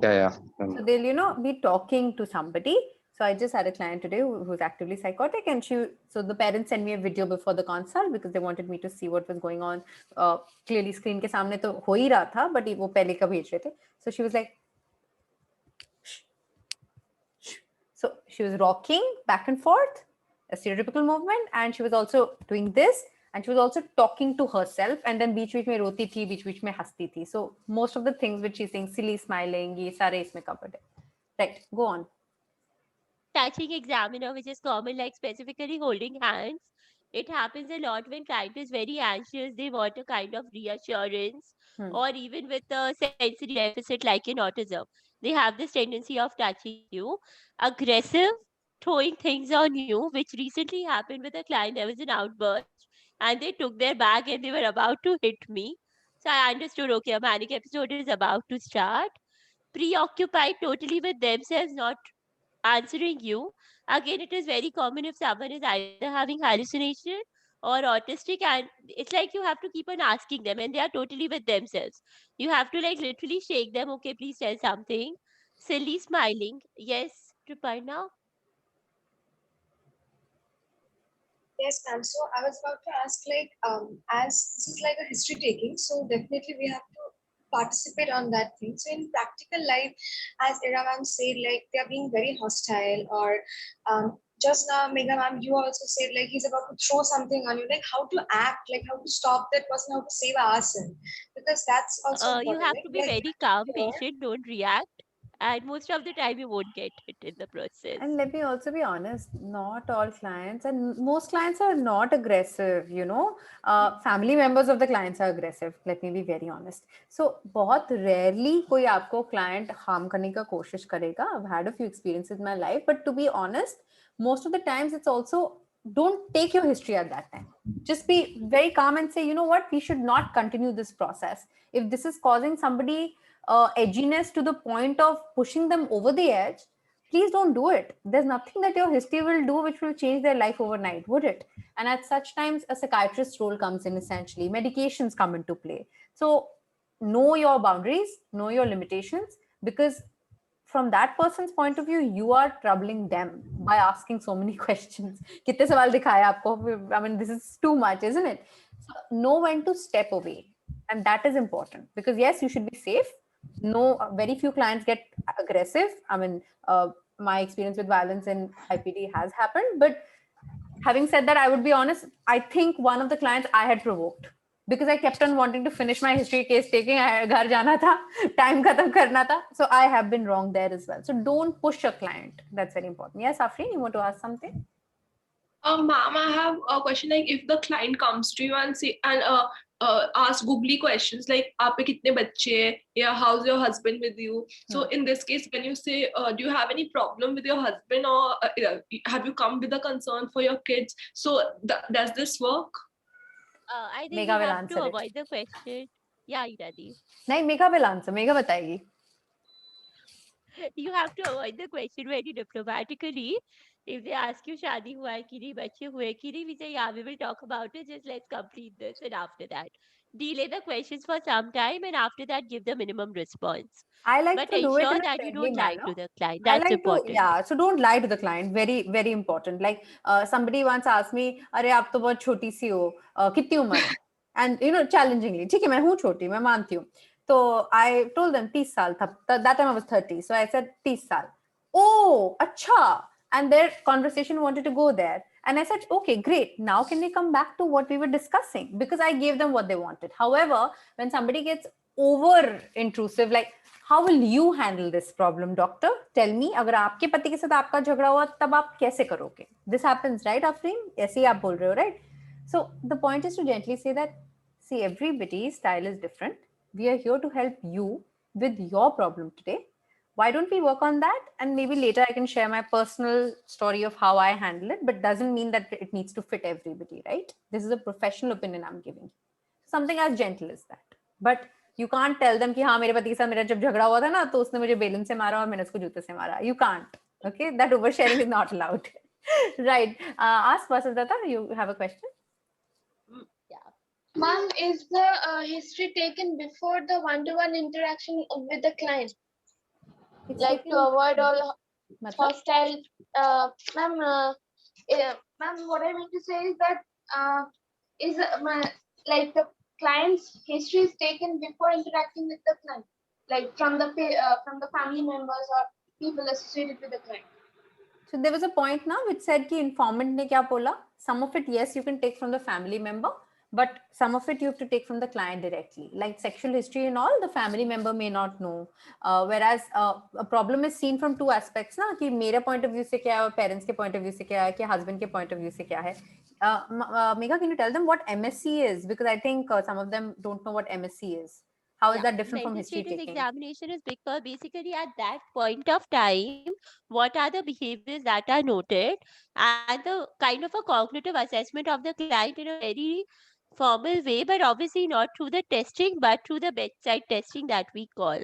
yeah. so they'll, you know, be talking to somebody. So I just had a client today who's actively psychotic, and so the parents sent me a video before the consult because they wanted me to see what was going on. Clearly screen के सामने तो हो ही रहा था, but वो पहले का भेज रहे थे. So she was like, so she was rocking back and forth, a stereotypical movement, and she was also doing this, and she was also talking to herself, and then बीच में रोती थी, बीच में हंसती थी. So most of the things which she's saying, silly, smiling, ये सारे इसमें covered है. Right, go on. Touching examiner, which is common, like specifically holding hands. It happens a lot when client is very anxious. They want a kind of reassurance, or even with a sensory deficit like in autism. They have this tendency of touching you. Aggressive, throwing things on you, which recently happened with a client. There was an outburst and they took their bag and they were about to hit me. So I understood, okay, a manic episode is about to start. Preoccupied totally with themselves, not answering you. Again, it is very common if someone is either having hallucination or autistic, and it's like you have to keep on asking them, and they are totally with themselves. You have to like literally shake them. Okay, please tell something. Silly smiling. Yes, Triparna. Yes, ma'am. So I was about to ask, like, as this is like a history taking, so definitely we have to participate on that thing. So in practical life, as Ira ma'am said, like they are being very hostile, or just now Megha ma'am, you also said like he's about to throw something on you, like how to act, like how to stop that person, how to save ourselves, because that's also You important. have Like, to be very calm, patient, don't react. And most of the time, you won't get hit in the process. And let me also be honest, not all clients, and most clients are not aggressive, you know. Family members of the clients are aggressive. Let me be very honest. So बहुत rarely कोई आपको client harm करने का कोशिश करेगा. I've had a few experiences in my life, but to be honest, most of the times it's also, don't take your history at that time. Just be very calm and say, you know what, we should not continue this process. If this is causing somebody edginess to the point of pushing them over the edge, please don't do it. There's nothing that your history will do which will change their life overnight, would it? And at such times, a psychiatrist's role comes in essentially. Medications come into play. So know your boundaries, know your limitations, because from that person's point of view, you are troubling them by asking so many questions. Kitne sawal dikhaya aapko? I mean, this is too much, isn't it? So know when to step away. And that is important because yes, you should be safe. No, very few clients get aggressive. I mean, my experience with violence in IPD has happened. But having said that, I would be honest, I think one of the clients I had provoked because I kept on wanting to finish my history case taking. Ghar jana tha, time khatam karna tha. So I have been wrong there as well. So don't push a client. That's very important. Yes, Afreen, you want to ask something? Ma'am, I have a question. Like, if the client comes to you and ask googly questions like "Aap pe kitne bacche hai?" Yeah, how's your husband with you? So in this case, when you say, do you have any problem with your husband, or have you come with a concern for your kids? So does this work? I think Megha you will have answer to it. avoid the question. Yeah, Iradi. नहीं, Megha will answer. Megha बताएगी. You have to avoid the question very diplomatically. If they ask you शादी हुआ है कि नहीं, बच्चे हुए कि नहीं, we say yeah, we will talk about it. Just let's complete this, and after that, delay the questions for some time, and after that, give the minimum response. I like But to do it in ensure a that you friendly don't lie manner. to the client. I That's like to, important. yeah. So don't lie to the client. Very, very important. Like somebody once asked me, "अरे आप तो बहुत छोटी सी हो, कितनी उम्र है?" And you know, challengingly, ठीक है, मैं हूँ छोटी, मैं मानती हूँ. So I told them 30 साल था. That time I was 30. So I said 30 साल. Oh, अच्छा. And their conversation wanted to go there. And I said, okay, great. Now can we come back to what we were discussing? Because I gave them what they wanted. However, when somebody gets over intrusive, like, how will you handle this problem, doctor? Tell me, अगर आपके पति के साथ आपका झगड़ा हुआ तब आप कैसे करोगे? This happens, right, Afreen? ऐसे ही आप बोल रहे हो, right? So the point is to gently say that, see, everybody's style is different. We are here to help you with your problem today. Why don't we work on that? And maybe later I can share my personal story of how I handle it, but doesn't mean that it needs to fit everybody, right? This is a professional opinion I'm giving. Something as gentle as that. But you can't tell them कि हाँ मेरे पति के साथ मेरा जब झगड़ा हुआ था ना तो उसने मुझे बेलन से मारा और मैंने उसको जूते से मारा. You can't. Okay, that oversharing is not allowed. Right. Ask Vasudhata, you have a question? Ma'am, is the history taken before the one-to-one interaction with the client? Like to avoid all hostile. Ma'am, ma'am, what I mean to say is that like the client's history is taken before interacting with the client, like from the family members or people associated with the client. So there was a point now which said कि informant ने क्या बोला? Some of it, yes, you can take from the family member, but some of it you have to take from the client directly. Like sexual history and all, the family member may not know. Whereas a problem is seen from two aspects ना कि मेरे point of view से क्या है और parents के point of view से क्या है, कि husband के point of view से क्या है. Megha, can you tell them what MSc is? Because I think some of them don't know what MSc is. How is that different from history Mental status taking? examination is because basically at that point of time, what are the behaviors that are noted and the kind of a cognitive assessment of the client in a very formal way, but obviously not through the testing, but through the bedside testing that we call.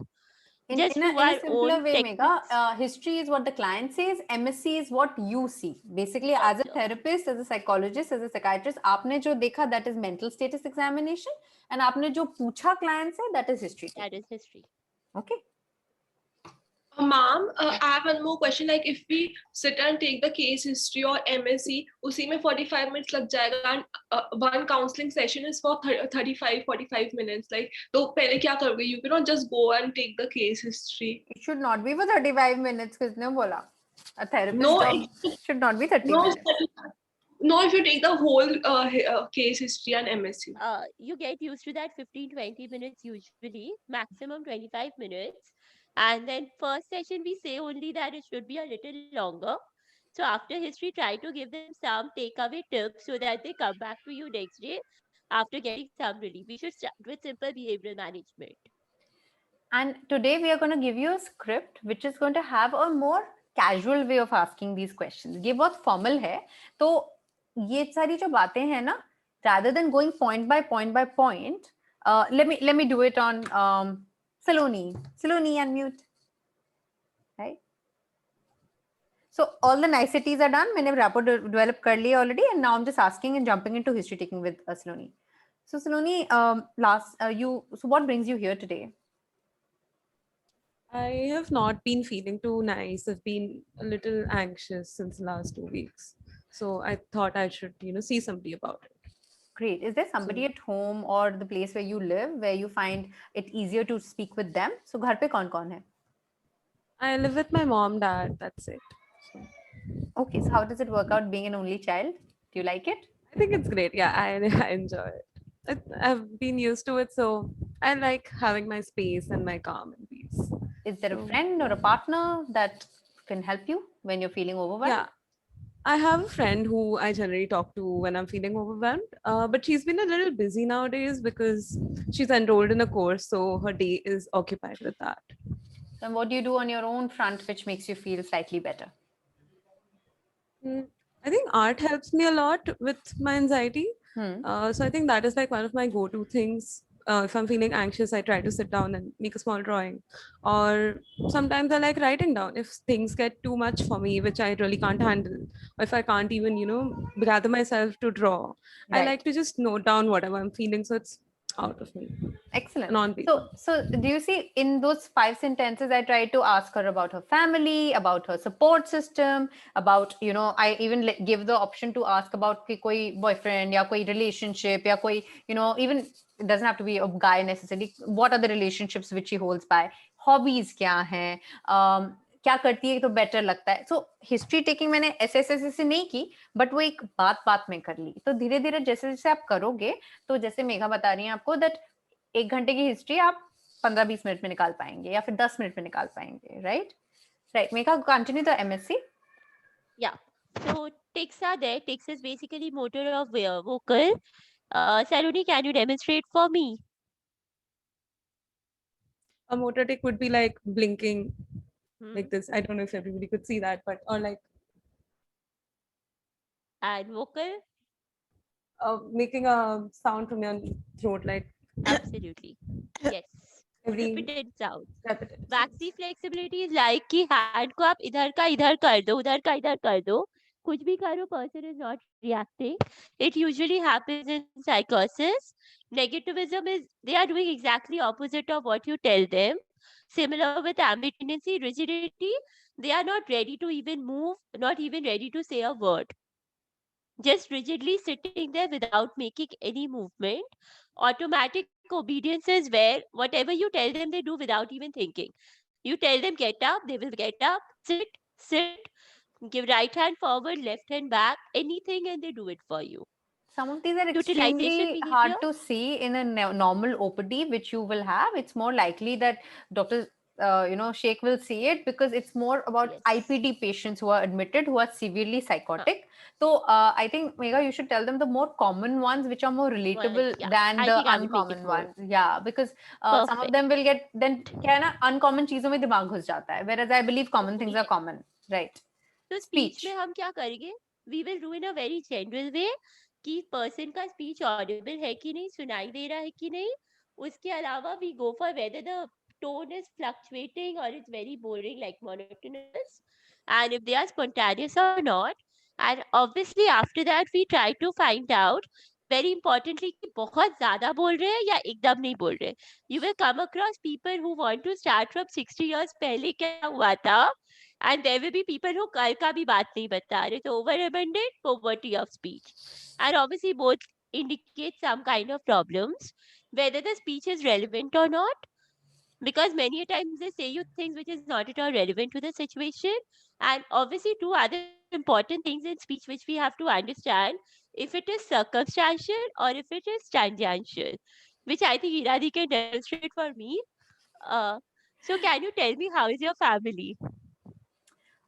In Just a through our simpler own way, techniques. Megha, history is what the client says, MSc is what you see. Basically, as a therapist, as a psychologist, as a psychiatrist, आपने जो देखा, that is mental status examination, and आपने जो पूछा client से, that is history. That is history. Okay. Ma'am, I have one more question. Like, if we sit and take the case history or MSc, उसी में 45 minutes लग जाएगा, and one counseling session is for 45 minutes. Like, तो पहले क्या करोगे? You cannot just go and take the case history. It should not be for 35 minutes. किसने बोला? A therapist No, job should not be 30 minutes. No, if you take the whole case history and MSc. You get used to that 15-20 minutes usually, maximum 25 minutes. And then first session, we say only that it should be a little longer. So after history, try to give them some takeaway tips so that they come back to you next day after getting some relief. We should start with simple behavioral management. And today we are going to give you a script which is going to have a more casual way of asking these questions. ये बहुत formal है, तो ये सारी जो बातें हैं ना, rather than going point by point, let me do it on Saloni. Saloni, unmute. Right? So all the niceties are done. मैंने rapport develop कर लिया already, and now I'm just asking and jumping into history taking with Saloni. So Saloni, so what brings you here today? I have not been feeling too nice. I've been a little anxious since the last 2 weeks. So I thought I should, see somebody about it. Great. Is there somebody at home or the place where you live where you find it easier to speak with them? So घर पे कौन है? I live with my mom, dad. That's it. So, Okay. So how does it work out being an only child? Do you like it? I think it's great. Yeah, I enjoy it. I've been used to it, so I like having my space and my calm and peace. Is there a friend or a partner that can help you when you're feeling overwhelmed? Yeah, I have a friend who I generally talk to when I'm feeling overwhelmed, but she's been a little busy nowadays because she's enrolled in a course, so her day is occupied with that. And what do you do on your own front which makes you feel slightly better? I think art helps me a lot with my anxiety. So I think that is like one of my go-to things. If I'm feeling anxious, I try to sit down and make a small drawing. Or sometimes I like writing down if things get too much for me, which I really can't handle. Or if I can't even, gather myself to draw, I Right. like to just note down whatever I'm feeling. So it's out of me. Excellent. So do you see in those 5 sentences, I tried to ask her about her family, about her support system, about, I even give the option to ask about कि कोई boyfriend या कोई relationship या कोई, even it doesn't have to be a guy necessarily. What are the relationships which he holds by? Hobbies क्या हैं? क्या करती है तो बेटर लगता है. सो हिस्ट्री टेकिंग मैंने ऐसे से नहीं की, बट वो एक बात में कर ली. तो धीरे धीरे जैसे जैसे आप करोगे, तो जैसे मेघा बता रही है आपको दैट 1 घंटे की हिस्ट्री आप 15-20 मिनट में निकाल पाएंगे या फिर 10 मिनट में निकाल पाएंगे. Right Megha, continue the MSc. Yeah. So tics are there. Tics is basically motor of vocal. Saloni, can you demonstrate for me? A motor tic would be like blinking like this. I don't know if everybody could see that, but or like. And vocal? Making a sound from your throat, like. Absolutely. Yes. Every repeated sound. repetitive Waxy flexibility is like कि hand को आप इधर का इधर कर दो, उधर का इधर कर दो. कुछ भी करो, person is not reacting. It usually happens in psychosis. Negativism is they are doing exactly opposite of what you tell them. Similar with ambiguity, rigidity, they are not ready to even move, not even ready to say a word. Just rigidly sitting there without making any movement. Automatic obedience is where whatever you tell them, they do without even thinking. You tell them get up, they will get up, sit, give right hand forward, left hand back, anything, and they do it for you. Some of these are Utilization extremely hard to see in a normal OPD, which you will have. It's more likely that Dr. Sheikh will see it because it's more about IPD patients who are admitted, who are severely psychotic. So I think, Megha, you should tell them the more common ones, which are more relatable than the uncommon ones. Yeah, because some of them will get, then क्या है ना, uncommon चीजों में दिमाग घुस जाता है, whereas I believe common things are common, right? So speech में हम क्या करेंगे? We will do in a very general way कि person का speech audible है कि नहीं, सुनाई दे रहा है कि नहीं. उसके अलावा we go for whether the tone is fluctuating or it's very boring like monotonous, and if they are spontaneous or not. And obviously after that we try to find out very importantly कि बहुत ज़्यादा बोल रहे हैं या एकदम नहीं बोल रहे. You will come across people who want to start from 60 years पहले क्या हुआ था, and there will be people who कल का भी बात नहीं बता रहे. So over-abundant poverty of speech, and obviously both indicate some kind of problems, whether the speech is relevant or not, because many a times they say you things which is not at all relevant to the situation. And obviously two other important things in speech which we have to understand, if it is circumstantial or if it is tangential, which I think Iradi can demonstrate for me. So can you tell me how is your family?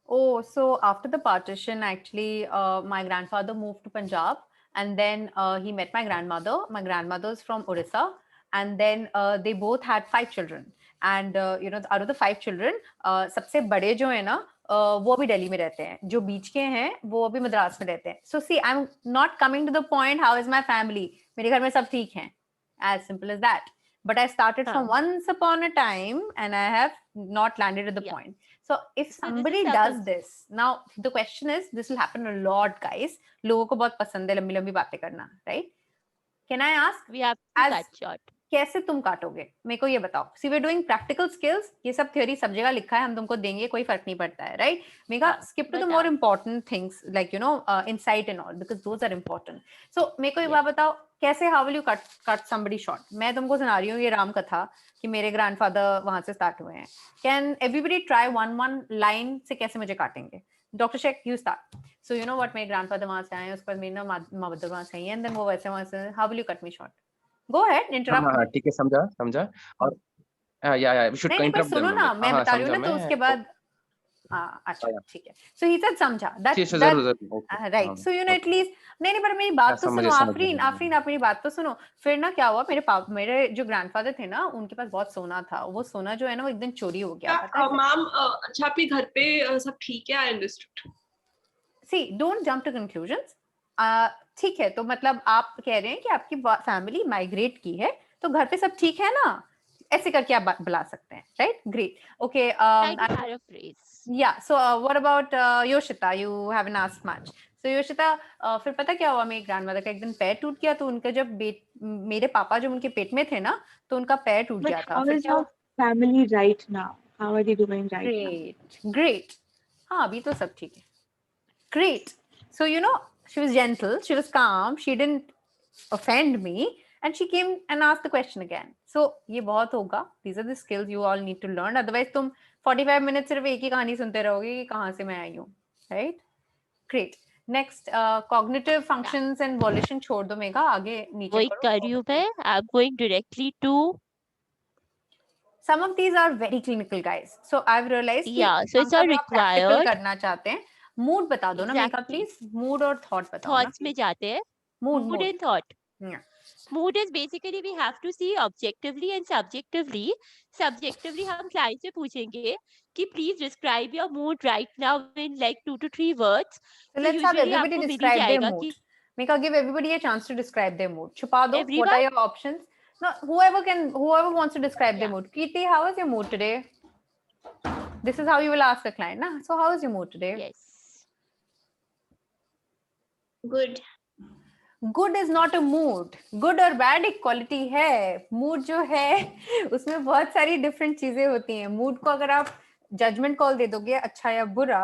Oh, so after the partition, actually, my grandfather moved to Punjab, and then he met my grandmother. My grandmother's from Orissa, and then they both had 5 children. And out of the 5 children, सबसे बड़े जो है ना, वो अभी दिल्ली में रहते हैं. जो बीच के हैं, वो अभी मद्रास में रहते हैं. So see, I'm not coming to the point. How is my family? मेरे घर में सब ठीक हैं. As simple as that. But I started from once upon a time, and I have not landed at the point. So if So this is somebody does circum- this, now the question is, this will happen a lot, guys. लोगों को बहुत पसंद है लंबी लंबी बातें करना, right? Can I ask, we have to as cut short. कैसे तुम काटोगे? मेरे को ये बताओ. See, we're doing practical skills. ये सब theory सब जगह लिखा है, हम तुमको देंगे, कोई फर्क नहीं पड़ता है, right? मेगा हाँ, skip to the बताओ. more important things, like you know, insight and all, because those are important. So मेरे को ये Yes. बात बताओ, कैसे how will you cut somebody short? मैं तुमको सुना रही हूँ ये राम कथा कि मेरे grandfather वहां से start हुए हैं. Can everybody try one line से कैसे मुझे काटेंगे? Dr. Sheikh, you start. So you know what, मेरे grandfather वहां से आए, उसके बाद मेरी ना mother वहां से आई, and then वो वैसे वहां से, how will you cut me short? Go ahead, interrupt me. ठीक है, समझा और या we should नहीं पर interrupt them. सुनो ना, मैं बता रही हूँ ना, तो उसके बाद अच्छा ठीक है. So he said समझा. Right. So you know at least नहीं पर मेरी बात तो सुनो आफरीन, आप मेरी बात तो सुनो. फिर ना क्या हुआ, मेरे जो ग्रैंडफादर थे ना, उनके पास बहुत सोना था. वो सोना जो है ना, वो एक दिन चोरी हो गया. पता है मैम? अच्छा, आपके घर पे सब ठीक है? I understood. See, don't jump to conclusions. ठीक है, तो मतलब आप कह रहे हैं कि आपकी फैमिली माइग्रेट की है, तो घर पे सब ठीक है ना, ऐसे करके आप बुला सकते हैं, right? Great. Okay. Yeah, so what about Yoshita? You haven't asked much. So Yoshita, फिर पता क्या हुआ, मेरी ग्रैंडमदर का एक दिन पैर टूट गया. तो उनका जब मेरे पापा जब उनके पेट में थे ना, तो उनका पैर टूट गया था. How is your family right now? How are they doing right now? Great. हाँ, अभी तो सब ठीक है. Great. So, you know, she was gentle, she was calm, she didn't offend me, and she came and asked the question again. So, ये बहुत होगा. These are the skills you all need to learn. Otherwise, तुम 45 minutes सिर्फ एक ही कहानी सुनते रहोगे कि कहाँ से मैं आई हूँ. Right? Great. Next, cognitive functions and volition छोड़ दो मेगा, आगे नीचे वही कर रही हूँ मैं. I'm going directly to. Some of these are very clinical, guys. So, I've realized Yeah, so it's all required. करना चाहते हैं. मूड बता दो ना मेगा प्लीज. मूड और थॉट बताओ ना. थॉट्स में जाते हैं. Mood and thought. Mood is basically we have to see objectively and subjectively. Subjectively हम client से पूछेंगे कि please describe your mood right now in like 2 to 3 words. So let's have everybody describe their mood. Make give everybody a chance to describe their mood. छुपा दो. What are your options? No, whoever wants to describe their mood. Kirti, how is your mood today? This is how you will ask a client, na? So how is your mood today? Yes. Good. Good is not a mood. Good और bad एक quality है. Mood जो है उसमें बहुत सारी different चीजें होती हैं. Mood को अगर आप judgment call दे दोगे अच्छा या बुरा,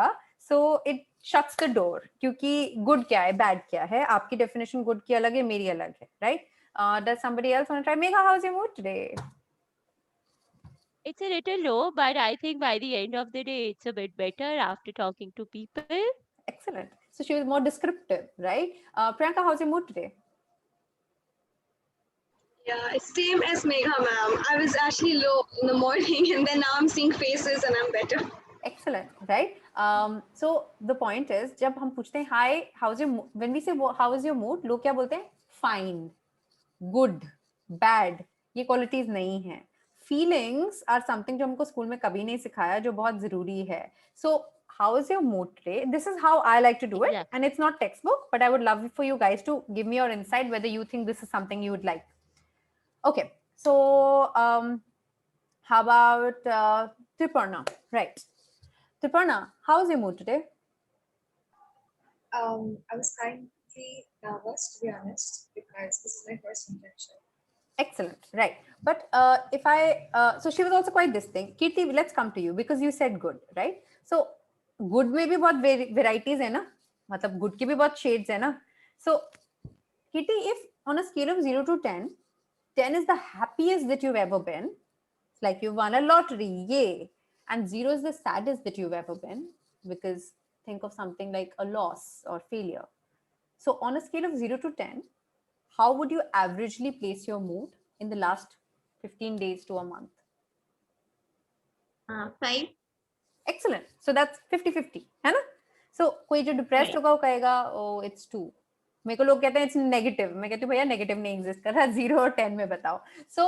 so it shuts the door. क्योंकि good क्या है, bad क्या है, आपकी definition good की अलग है, मेरी अलग है, right? Does somebody else want to try? Megha, how's your mood today? It's a little low, but I think by the end of the day, it's a bit better after talking to people. Excellent. So she was more descriptive, right? Priyanka, how's your mood today? Yeah, same as Megha, ma'am. I was actually low in the morning, and then now I'm seeing faces and I'm better. Excellent, right? So the point is, जब हम पूछते हैं hi, how's your mood? When we say how is your mood, लोग क्या बोलते हैं? Fine, good, bad. ये qualities नहीं हैं. Feelings are something जो हमको स्कूल में कभी नहीं सिखाया, जो बहुत जरूरी है. So how is your mood today? This is how I like to do it, and it's not textbook, but I would love for you guys to give me your insight whether you think this is something you would like. Okay, so how about Triparna? Right, Triparna, how is your mood today? I was kindly nervous, to be honest, because this is my first internship. Excellent, right? But if I so she was also quite distinct. Kirti, let's come to you because you said good, right? So good में भी बहुत varieties है ना, मतलब good के भी बहुत shades है ना. So Kirti, if on a scale of 0 to 10, 10 is the happiest that you've ever been, it's like you won a lottery, yay, and 0 is the saddest that you've ever been, because think of something like a loss or failure. So on a scale of 0 to 10, how would you averagely place your mood in the last 15 days to a month? 5. Excellent. So that's 50-50, है ना? So कोई जो depressed होगा वो कहेगा oh it's 2. मेरे को लोग कहते हैं it's negative. मैं कहती हूँ भैया negative नहीं exist कर रहा, 0 और 10 में बताओ. So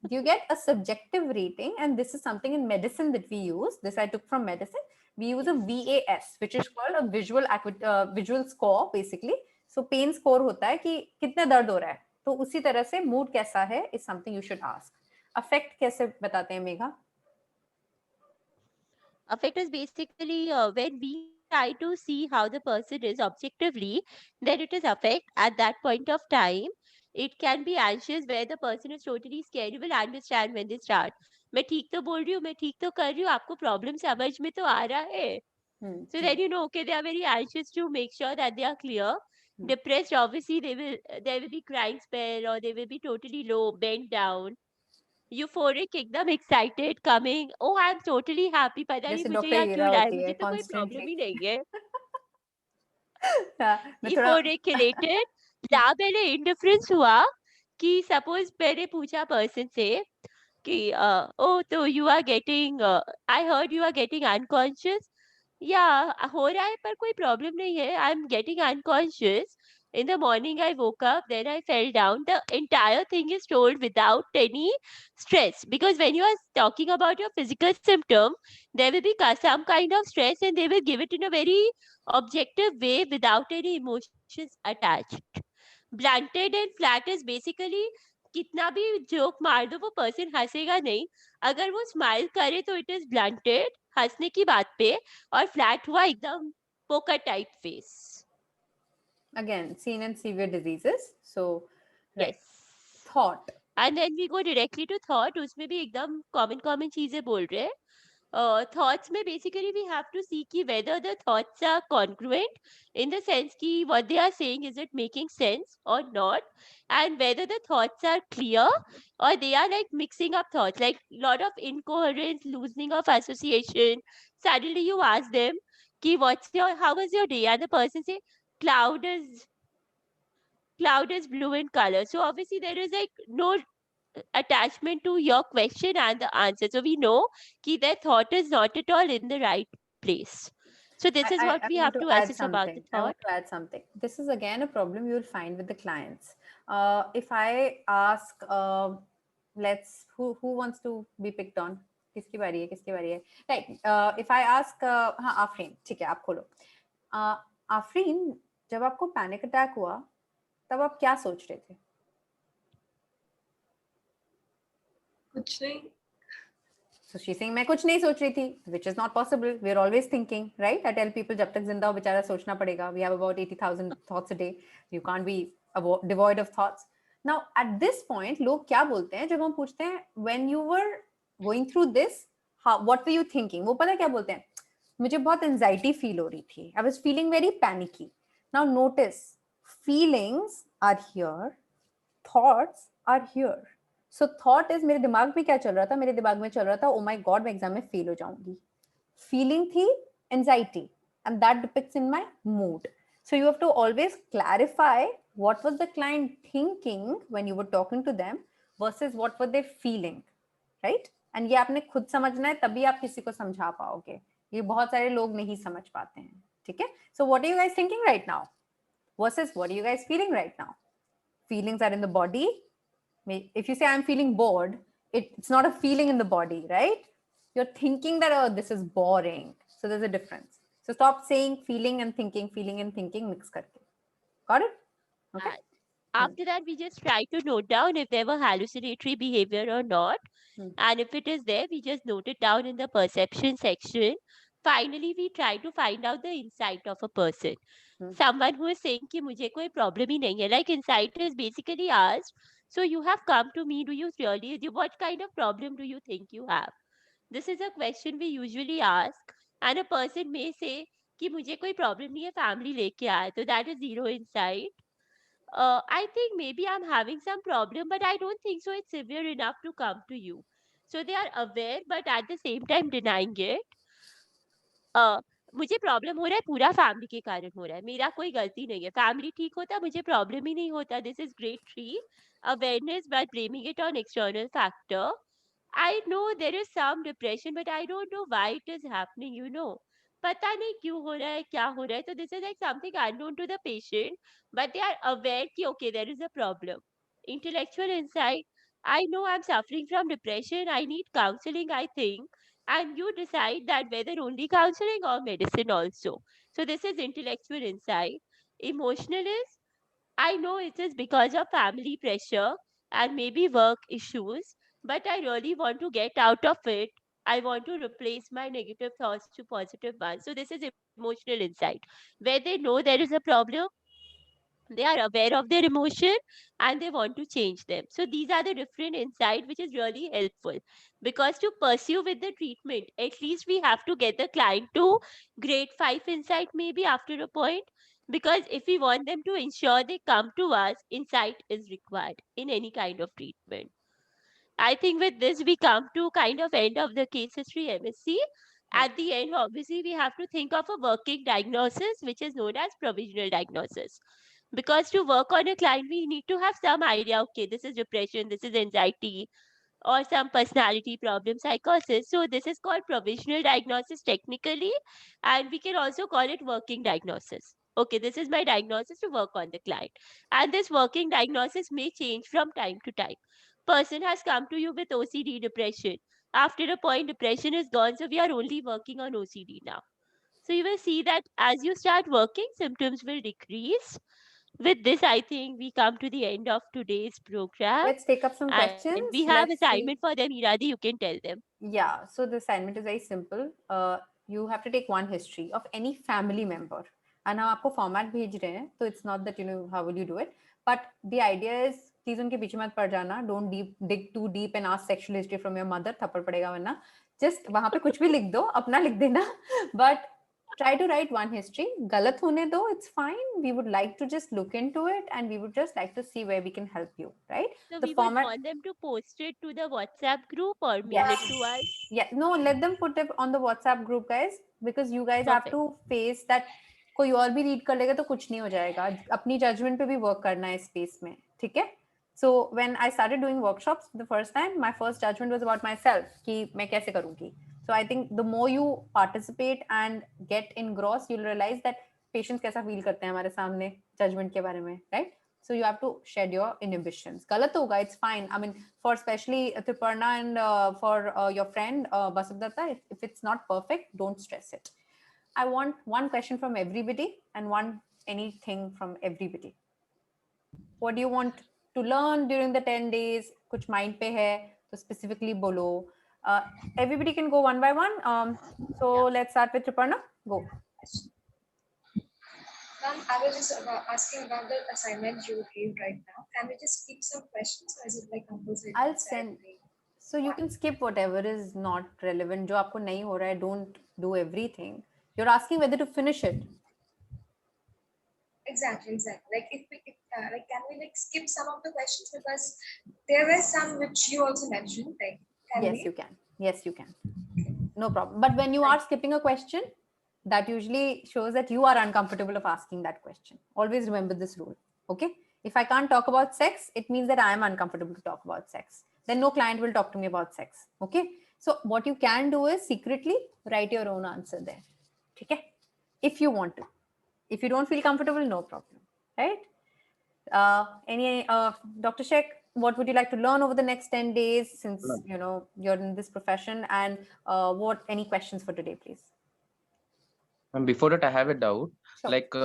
you get a subjective rating, and this is something in medicine that we use. This I took from medicine. We use a VAS, which is called a visual score basically. So pain score होता है कि कितना दर्द हो रहा है. तो उसी तरह से mood कैसा है is something you should ask. Affect कैसे बताते हैं Megha? Affect is basically when we try to see how the person is objectively, then it is affect at that point of time. It can be anxious where the person is totally scared. You will understand when they start. मैं ठीक तो बोल रही हूँ, मैं ठीक तो कर रही हूँ, आपको problem समझ में तो आ रहा है. So then you know, okay, they are very anxious to make sure that they are clear. Depressed, obviously, there will be crying spell, or they will be totally low, bent down. Euphoric, एकदम excited, coming. Oh, I'm totally happy. पता नहीं जैसे मुझे doctor यहाँ हीरा क्यों लाया, होती है मुझे तो कोई कॉन्स्टेंटली. प्रॉब्लम ही नहीं है. मैं थोड़ा Euphoric related. जहाँ पहले indifference हुआ कि suppose मैंने पूछा person से कि oh, तो you are getting, I heard you are getting unconscious. Yeah, हो रहा है पर कोई problem नहीं है. I'm getting unconscious. In the morning, I woke up, then I fell down. The entire thing is told without any stress. Because when you are talking about your physical symptom, there will be some kind of stress and they will give it in a very objective way without any emotions attached. Blunted and flat is basically कितना भी joke मार दो वो person हंसेगा नहीं. अगर वो smile करे तो इट इज ब्लंटेड, हंसने की बात पे, और फ्लैट हुआ एकदम poker type face. again seen in severe diseases. So right. Yes. Thought. And then we go directly to thought. उसमें भी एकदम common चीजें बोल रहे हैं. Thoughts में basically we have to see कि whether the thoughts are congruent in the sense कि what they are saying, is it making sense or not, and whether the thoughts are clear or they are like mixing up thoughts, like lot of incoherence, loosening of association. Suddenly you ask them कि how was your day, and the person say cloud is blue in color. So obviously there is like no attachment to your question and the answer. So we know that their thought is not at all in the right place. So this is what I we want have to to add assess about the something. I want thought. to add something. This is again a problem you will find with the clients. If I ask, let's who wants to be picked on? किसकी बारी है? किसकी बारी है? Right. If I ask, हाँ आफरीन, ठीक है आप खोलो. आफरीन, जब आपको पैनिक अटैक हुआ, तब आप क्या सोच रहे थे? कुछ नहीं. So she's saying मैं कुछ नहीं सोच रही थी, which is not possible. We are always thinking, right? I tell people जब तक जिंदा हो बेचारा सोचना पड़ेगा. We have about 80,000 thoughts a day. You can't be devoid of thoughts. Now at this point लोग क्या बोलते हैं जब हम पूछते हैं when you were going through this, what were you thinking? वो पता क्या बोलते हैं? मुझे बहुत anxiety feel हो रही थी. I was feeling very panicky. Now notice, feelings are here, thoughts are here. So thought is मेरे दिमाग में क्या चल रहा था? मेरे दिमाग में चल रहा था, oh my god, मैं एग्जाम में फेल हो जाऊंगी. Feeling थी anxiety, and that depicts in my mood. So you have to always clarify what was the client thinking when you were talking to them versus what were they feeling, right? And ये आपने खुद समझना है, तभी आप किसी को समझा पाओगे. ये बहुत सारे लोग नहीं समझ पाते हैं, ठीक है? So what are you guys thinking right now? Versus what are you guys feeling right now? Feelings are in the body. If you say I'm feeling bored, it's not a feeling in the body, right? You're thinking that, oh, this is boring. So there's a difference. So stop saying feeling and thinking mix karke. Got it? Okay. After that, we just try to note down if there were hallucinatory behavior or not. And if it is there, we just note it down in the perception section. Finally, we try to find out the insight of a person. Someone who is saying कि मुझे कोई problem ही नहीं है. Like insight is basically asked, so you have come to me, do you really, what kind of problem do you think you have? This is a question we usually ask, and a person may say कि मुझे कोई problem नहीं है, family लेके आए. So that is zero insight. I think maybe I'm having some problem, but I don't think so it's severe enough to come to you. So they are aware, but at the same time denying it. मुझे problem हो रहा है पूरा family के कारण हो रहा है, मेरा कोई गलती नहीं है, फैमिली ठीक होता मुझे प्रॉब्लम ही नहीं होता. This is great 3 awareness but blaming it on external factor. I know there is some depression but I don't know why it is happening, you know. पता नहीं क्यों हो रहा है, क्या हो रहा है. तो this is like something unknown to the patient, but they are aware कि okay there is a problem. Intellectual insight, I know I'm suffering from depression, I need counseling, I think, and you decide that whether only counseling or medicine also. So this is intellectual insight. Emotional is, I know it is because of family pressure and maybe work issues, but I really want to get out of it. I want to replace my negative thoughts to positive ones. So this is emotional insight, where they know there is a problem, they are aware of their emotion, and they want to change them. So these are the different insight which is really helpful, because to pursue with the treatment, at least we have to get the client to grade 5 insight maybe after a point, because if we want them to ensure they come to us, insight is required in any kind of treatment. I think with this we come to kind of end of the case history MSc. At the end, obviously, we have to think of a working diagnosis, which is known as provisional diagnosis. Because to work on a client, we need to have some idea, okay, this is depression, this is anxiety, or some personality problem, psychosis. So this is called provisional diagnosis technically, and we can also call it working diagnosis. Okay, this is my diagnosis to work on the client. And this working diagnosis may change from time to time. Person has come to you with OCD depression. After a point, depression is gone, so we are only working on OCD now. So you will see that as you start working, symptoms will decrease. With this, I think we come to the end of today's program. Let's take up some And questions. we have Let's see. assignment for them, Iradi, you can tell them. Yeah, so the assignment is very simple. You have to take one history of any family member. And हम आपको format भेज रहे हैं, so it's not that you know how will you do it. But the idea is please उनके पीछे मत पड़ जाना. Don't dig too deep and ask sexual history from your mother. थप्पड़ पड़ेगा वरना. Just वहाँ पे कुछ भी लिख दो, अपना लिख देना. But try to write one history. गलत होने दो, it's fine. We would like to just look into it and we would just like to see where we can help you, right? So The we format. would want them to post it to the WhatsApp group or mail it to us. Yeah, no, let them put it on the WhatsApp group, guys, because you guys have Perfect. to face that. कोई और भी read कर लेगा तो कुछ नहीं हो जाएगा. अपनी जजमेंट पे भी वर्क करना है स्पेस में, ठीक है? So when I started doing workshops the first time, my first judgment was about myself कि मैं कैसे करूँगी. So I think the more you participate and get engrossed, you'll realize that patients कैसा feel करते हैं हमारे सामने judgment के बारे में, right? So you have to shed your inhibitions. गलत होगा, it's fine. I mean, for especially Triparna and for your friend Basab Datta, if it's not perfect, don't stress it. I want one question from everybody and anything from everybody. What do you want to learn during the 10 days? कुछ mind पे है तो specifically बोलो. Everybody can go one by one. So let's start with Triparna. Go. I was just asking about the assignment you gave right now. Can we just skip some questions or is it like compulsory? I'll send. So you can skip whatever is not relevant. जो आपको नहीं हो रहा है, don't do everything. You're asking whether to finish it. Exactly. Like like can we like skip some of the questions because there were some which you also mentioned. Like Yes, you can. No problem. But when you are skipping a question, that usually shows that you are uncomfortable of asking that question. Always remember this rule. Okay. If I can't talk about sex, it means that I am uncomfortable to talk about sex. Then no client will talk to me about sex. Okay. So what you can do is secretly write your own answer there. Okay. If you want to. If you don't feel comfortable, no problem. Right. Dr. Sheikh, what would you like to learn over the next 10 days since you know you're in this profession, and any questions for today, please? And before that, I have a doubt. Sure. Like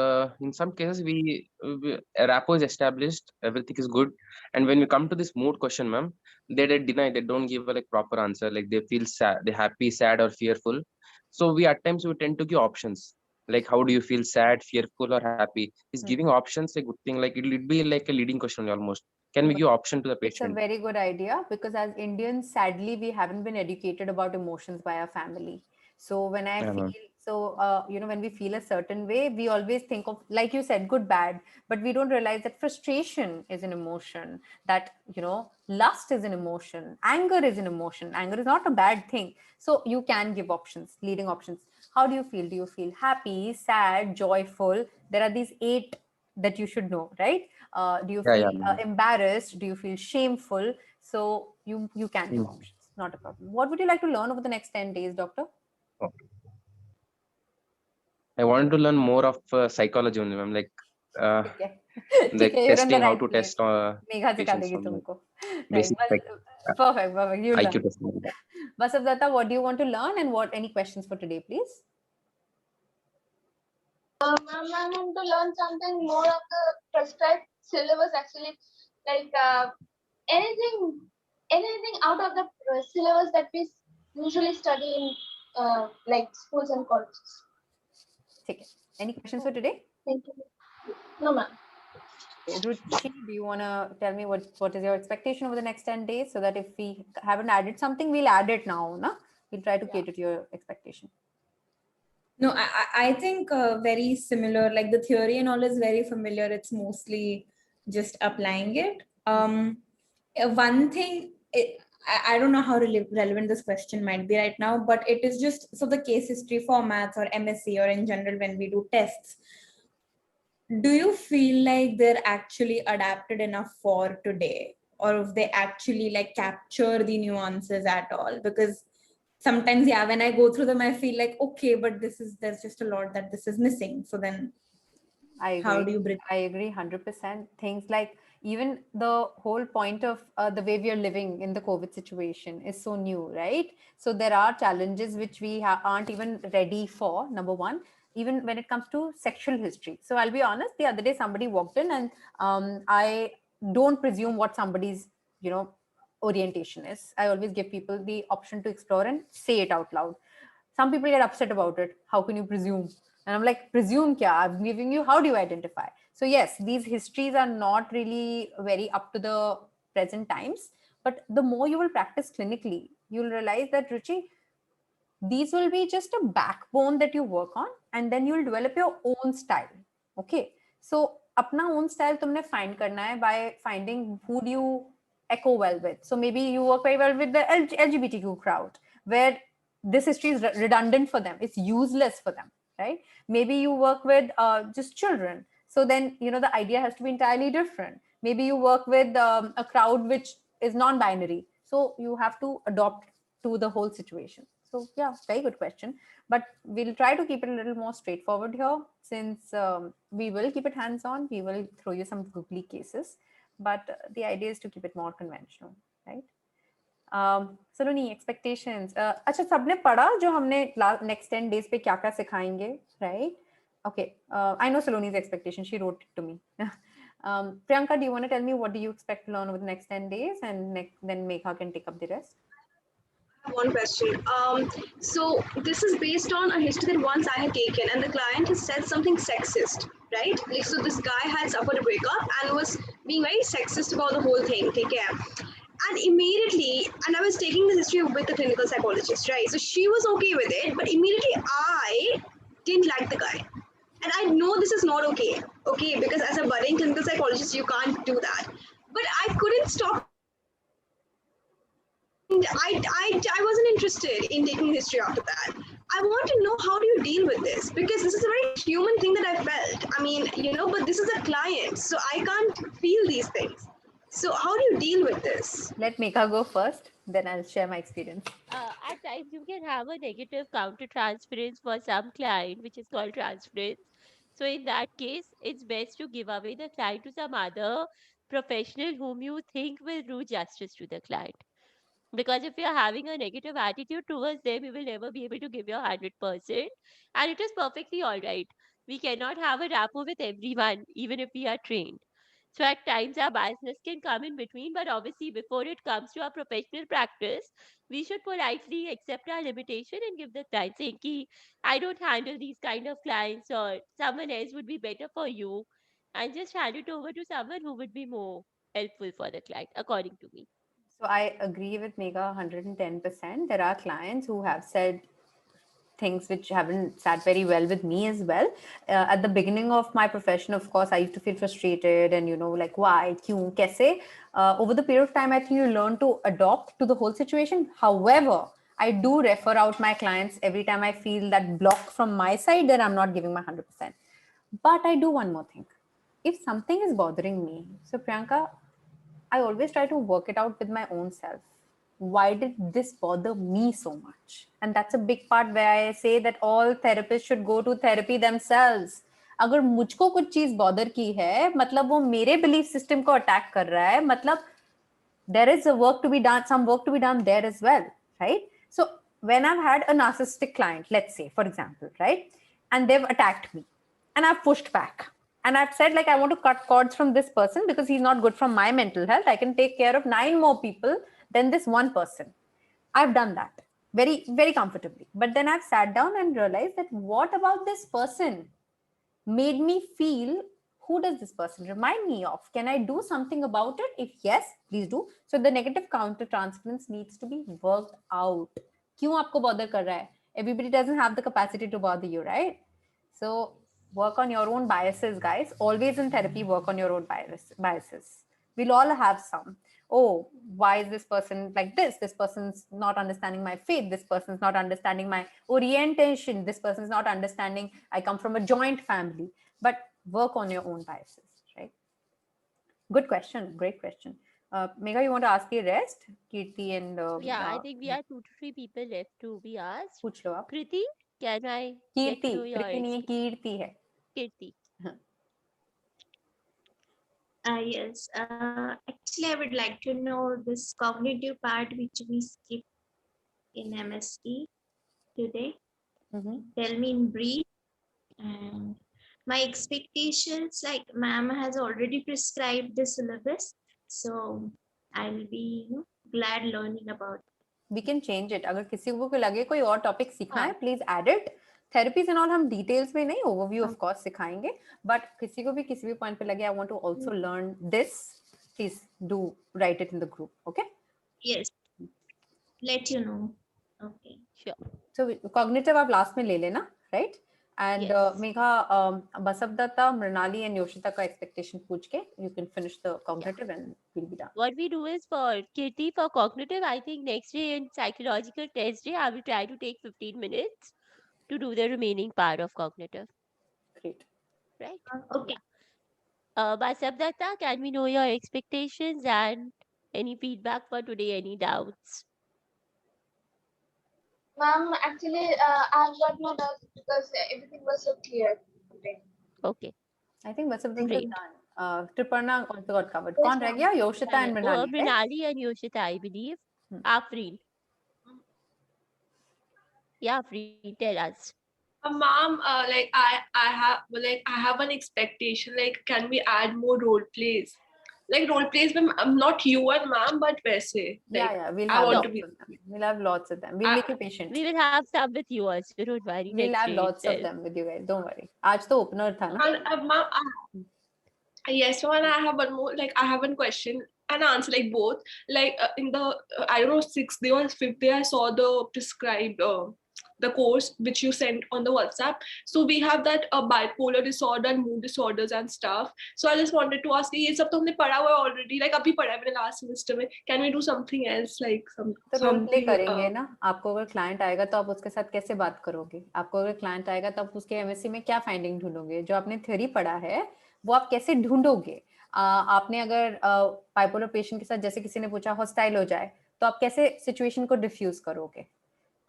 in some cases, a rapport is established, everything is good, and when we come to this mood question, ma'am, they deny, they don't give a like proper answer. Like they feel sad, they're happy, sad, or fearful. So we at times we tend to give options. Like how do you feel, sad, fearful, or happy? Is giving options a good thing? Like it'll be like a leading question almost. Can we give option to the patient? It's a very good idea, because as Indians, sadly, we haven't been educated about emotions by our family. So when I feel, when we feel a certain way, we always think of, like you said, good, bad, but we don't realize that frustration is an emotion, that, lust is an emotion, anger is an emotion. Anger is not a bad thing. So you can give options, leading options. How do you feel? Do you feel happy, sad, joyful? There are these 8 that you should know, right? Do you feel embarrassed? Do you feel shameful? So you can give options, not a problem. What would you like to learn over the next 10 days, doctor? I wanted to learn more of psychology only, ma'am. Like like testing, how to test Megha sikha degi tumko. Right. Perfect. IQ testing. Basab Datta, what do you want to learn, and any questions for today, please? Ma'am, I want to learn something more of the prescribed syllabus actually, like anything out of the syllabus that we usually study in like schools and colleges. Okay. Any questions for today? Thank you. No, ma'am. Ruchi, do you want to tell me what is your expectation over the next 10 days, so that if we haven't added something, we'll add it now, na? We'll try to cater to your expectation. No, I think very similar. Like the theory and all is very familiar. It's mostly just applying it. One thing, I don't know how relevant this question might be right now, but it is just, so the case history formats or MSc or in general when we do tests, do you feel like they're actually adapted enough for today, or if they actually like capture the nuances at all? Because sometimes, yeah, when I go through them, I feel like, okay, but there's just a lot that this is missing. So then how do you bridge? I agree 100%. Things like even the whole point of the way we are living in the COVID situation is so new, right? So there are challenges which we aren't even ready for, number one, even when it comes to sexual history. So I'll be honest, the other day somebody walked in, and I don't presume what somebody's, orientation is. I always give people the option to explore and say it out loud. Some people get upset about it. How can you presume? And I'm like, presume kya? I'm giving you, how do you identify? So yes, these histories are not really very up to the present times, but the more you will practice clinically, you'll realize that, Ruchi, these will be just a backbone that you work on, and then you'll develop your own style. Okay. So apna own style tumne find karna hai by finding who do you echo well with. So maybe you work very well with the LGBTQ crowd, where this history is redundant for them. It's useless for them, right? Maybe you work with just children. So then, the idea has to be entirely different. Maybe you work with a crowd which is non-binary. So you have to adopt to the whole situation. So yeah, very good question. But we'll try to keep it a little more straightforward here, since we will keep it hands-on. We will throw you some googly cases, but the idea is to keep it more conventional, right? Saloni, expectations. अच्छा, सबने पढ़ा जो हमने next 10 days पे क्या क्या सिखाएंगे, right? Okay. I know Saloni's expectation. She wrote it to me. Priyanka, do you want to tell me what do you expect to learn over the next 10 days, and then Megha can take up the rest? One question. So this is based on a history that once I had taken, and the client has said something sexist, right? Like, so this guy had suffered a breakup and was being very sexist about the whole thing. Take care. And immediately, and I was taking the history with the clinical psychologist, right? So she was okay with it, but immediately I didn't like the guy. And I know this is not okay, because as a budding clinical psychologist, you can't do that. But I couldn't stop. And I wasn't interested in taking history after that. I want to know, how do you deal with this? Because this is a very human thing that I felt. I mean, but this is a client, so I can't feel these things. So how do you deal with this? Let Megha go first, then I'll share my experience. At times you can have a negative counter transference for some client, which is called transference. So in that case, it's best to give away the client to some other professional whom you think will do justice to the client. Because if you're having a negative attitude towards them, you will never be able to give your 100%. And it is perfectly all right. We cannot have a rapport with everyone, even if we are trained. So at times our biasness can come in between, but obviously before it comes to our professional practice, we should politely accept our limitation and give the client saying, Ki, I don't handle these kind of clients, or someone else would be better for you, and just hand it over to someone who would be more helpful for the client, according to me. So I agree with Megha 110%. There are clients who have said things which haven't sat very well with me as well. At the beginning of my profession, of course, I used to feel frustrated and, like, why, kyun, kaise? Over the period of time, I think you learn to adopt to the whole situation. However, I do refer out my clients every time I feel that block from my side that I'm not giving my 100%. But I do one more thing. If something is bothering me, so Priyanka, I always try to work it out with my own self. Why did this bother me so much? And that's a big part where I say that all therapists should go to therapy themselves. अगर मुझको कुछ चीज bother की है, मतलब वो मेरे belief system को अटैक कर रहा है, मतलब there is a work to be done, some work to be done there as well, right? So when I've had a narcissistic client, let's say, for example, right, and they've attacked me, and I've pushed back, and I've said, like, I want to cut cords from this person because he's not good for my mental health. I can take care of 9 more people than this one person. I've done that. very, very comfortably. But then I've sat down and realized that what about this person made me feel, who does this person remind me of? Can I do something about it? If yes, please do. So the negative counter transference needs to be worked out. Kyun aapko bother kar raha hai? Everybody doesn't have the capacity to bother you, right? So work on your own biases, guys. Always in therapy, work on your own biases. We'll all have some. Oh, why is this person like this? This person's not understanding my faith. This person's not understanding my orientation. This person's not understanding I come from a joint family. But work on your own biases, right? Good question. Great question. Megha, you want to ask the rest? Kirti and Yeah, I think we have 2 to 3 people left to be asked. पूछ लो आप. Kriti, can I get to Kirti, know your Kriti नहीं है, कीर्ति है. Kirti? Yes. Actually, I would like to know this cognitive part which we skipped in MSc today. Tell me in brief. And my expectations, like ma'am has already prescribed the syllabus, so I'll be glad learning about it. We can change it. अगर किसी को लगे कोई और topic सीखना है, please add it. Therapies and all हम details में नहीं, overview of course सिखाएंगे, but किसी को भी किसी भी पॉइंट पे लगे I want to also learn this, please do write it in the group, okay? Yes, let you know. Okay, sure. So cognitive आप last में ले लेना, right? And Megha, Basavdatta, Mrinali and Yoshita का expectation पूछ के you can finish the cognitive and we'll be done. What we do is for Kirti, for cognitive, I think next day in psychological test day, I will try to take 15 minutes to do the remaining part of cognitive. Great. Right? Okay. Basavdatta, can we know your expectations and any feedback for today, any doubts? Ma'am, actually, I've got no doubts because everything was so clear today. Okay. I think Basavdatta is done. Triparna also got covered. Yes, कौन रह गया? Yoshita and Mrinali, right? Mrinali and Yoshita, I believe. Afreen. Yeah, Afreen, tell us. Ma'am, like I have an expectation. Like, can we add more role plays? Like role plays, not you and ma'am, but वैसे. Like, Yeah, we'll I have want lots to be. of them. We'll have lots of them. We'll make you patient. We will have some with you also. Don't worry. We'll next have day lots of itself. them with you guys. Don't worry. आज तो opener था ना? And ma'am, yes, so and I have one more. Like, I have one question and answer, like both. Like in the I don't know 6th day or 5th day, I saw the prescribed the course which you sent on the WhatsApp. So we have that bipolar disorder and mood disorders and stuff. So I just wanted to ask, ये सब तो हमने पढ़ा हुआ already. Like अभी पढ़ा है मैंने last semester में. Can we do something else, like some? तो रोल प्ले something, करेंगे ना. आपको अगर क्लाइंट आएगा तो आप उसके साथ कैसे बात करोगे? आपको अगर क्लाइंट आएगा तो आप उसके एमएससी में क्या फाइंडिंग ढूंढोगे? जो आपने थ्योरी पढ़ा है वो आप कैसे ढूंढोगे? आपने अगर बाइपोलर पेशेंट के साथ जैसे किसी ने पूछा हॉस्टाइल हो जाए तो आप कैसे सिचुएशन को डिफ्यूज करोगे?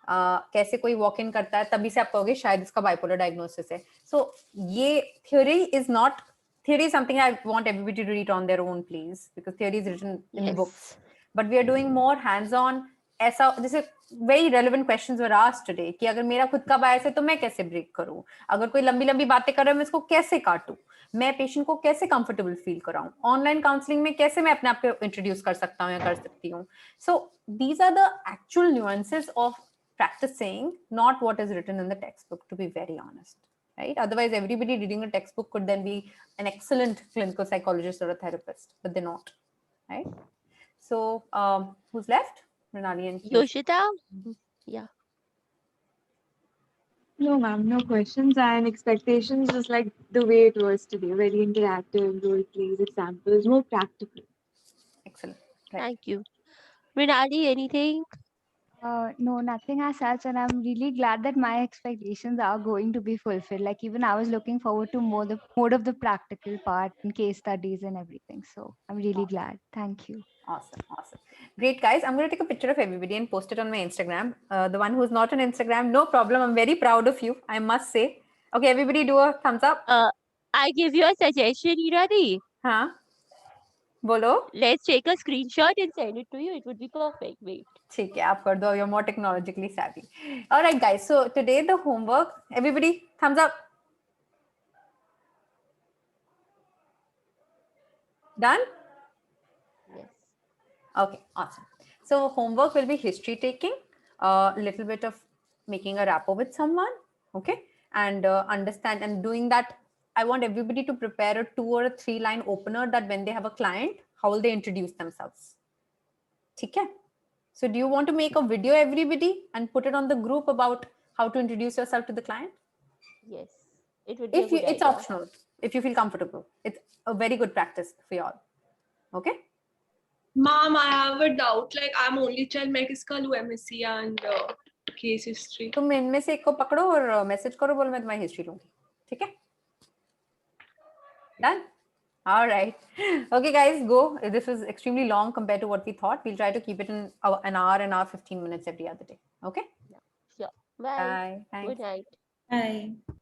कैसे कोई वॉक इन करता है तभी से आप कहोगे शायद इसका बाइपोलर डायग्नोसिस है. सो ये theory is not, theory is something I want everybody to read on their own, please, because theory is written in the books. But we are doing more hands-on. ऐसा जैसे very relevant questions were asked today कि अगर मेरा खुद का बायस है तो मैं कैसे ब्रेक करूं? अगर कोई लंबी लंबी बातें कर रहा है मैं इसको कैसे काटूं? मैं पेशेंट को कैसे कंफर्टेबल फील कराऊं? ऑनलाइन काउंसलिंग में कैसे मैं अपने आप को इंट्रोड्यूस कर सकता हूं या कर सकती हूं? So these are the actual nuances of practicing, not what is written in the textbook, to be very honest. Right? Otherwise, everybody reading a textbook could then be an excellent clinical psychologist or a therapist, but they're not. Right? So, who's left? Mrinali and Yoshita? Yeah. No, ma'am, no questions and expectations, just like the way it was today, very interactive, role plays, examples, more practical. Excellent. Right. Thank you. Mrinali, anything? No, nothing as such, and I'm really glad that my expectations are going to be fulfilled. Like even I was looking forward to more of the practical part and case studies and everything. So I'm really glad. Thank you. Awesome. Great, guys. I'm going to take a picture of everybody and post it on my Instagram. The one who's not on Instagram, no problem. I'm very proud of you, I must say. Okay, everybody do a thumbs up. I give you a suggestion, Iradi. Huh? Bolo? Let's take a screenshot and send it to you. It would be perfect. Wait. ठीक है, आप कर दो. You're more technologically savvy. All right, guys. So today the homework. Everybody, thumbs up. Done? Yes. Okay, awesome. So homework will be history taking. a little bit of making a rapport with someone, okay, and understand and doing that. I want everybody to prepare a 2 or a 3 line opener that when they have a client, how will they introduce themselves? Okay. So do you want to make a video, everybody, and put it on the group about how to introduce yourself to the client? Yes, it would be a If you, good it's idea. optional. If you feel comfortable, it's a very good practice for you all. Okay. Mom, I have a doubt. Like, I'm only child. मैं किसका लूँ MSc and case history? तुम इनमें से एक को पकड़ो और मैसेज करो, बोलो मैं तुम्हारी हिस्ट्री लूंगी. ठीक है? Done. All right. Okay, guys, go. This is extremely long compared to what we thought. We'll try to keep it in an hour, 15 minutes every other day. Okay. Yeah, sure. Bye. Bye. Thanks. Good night. Bye.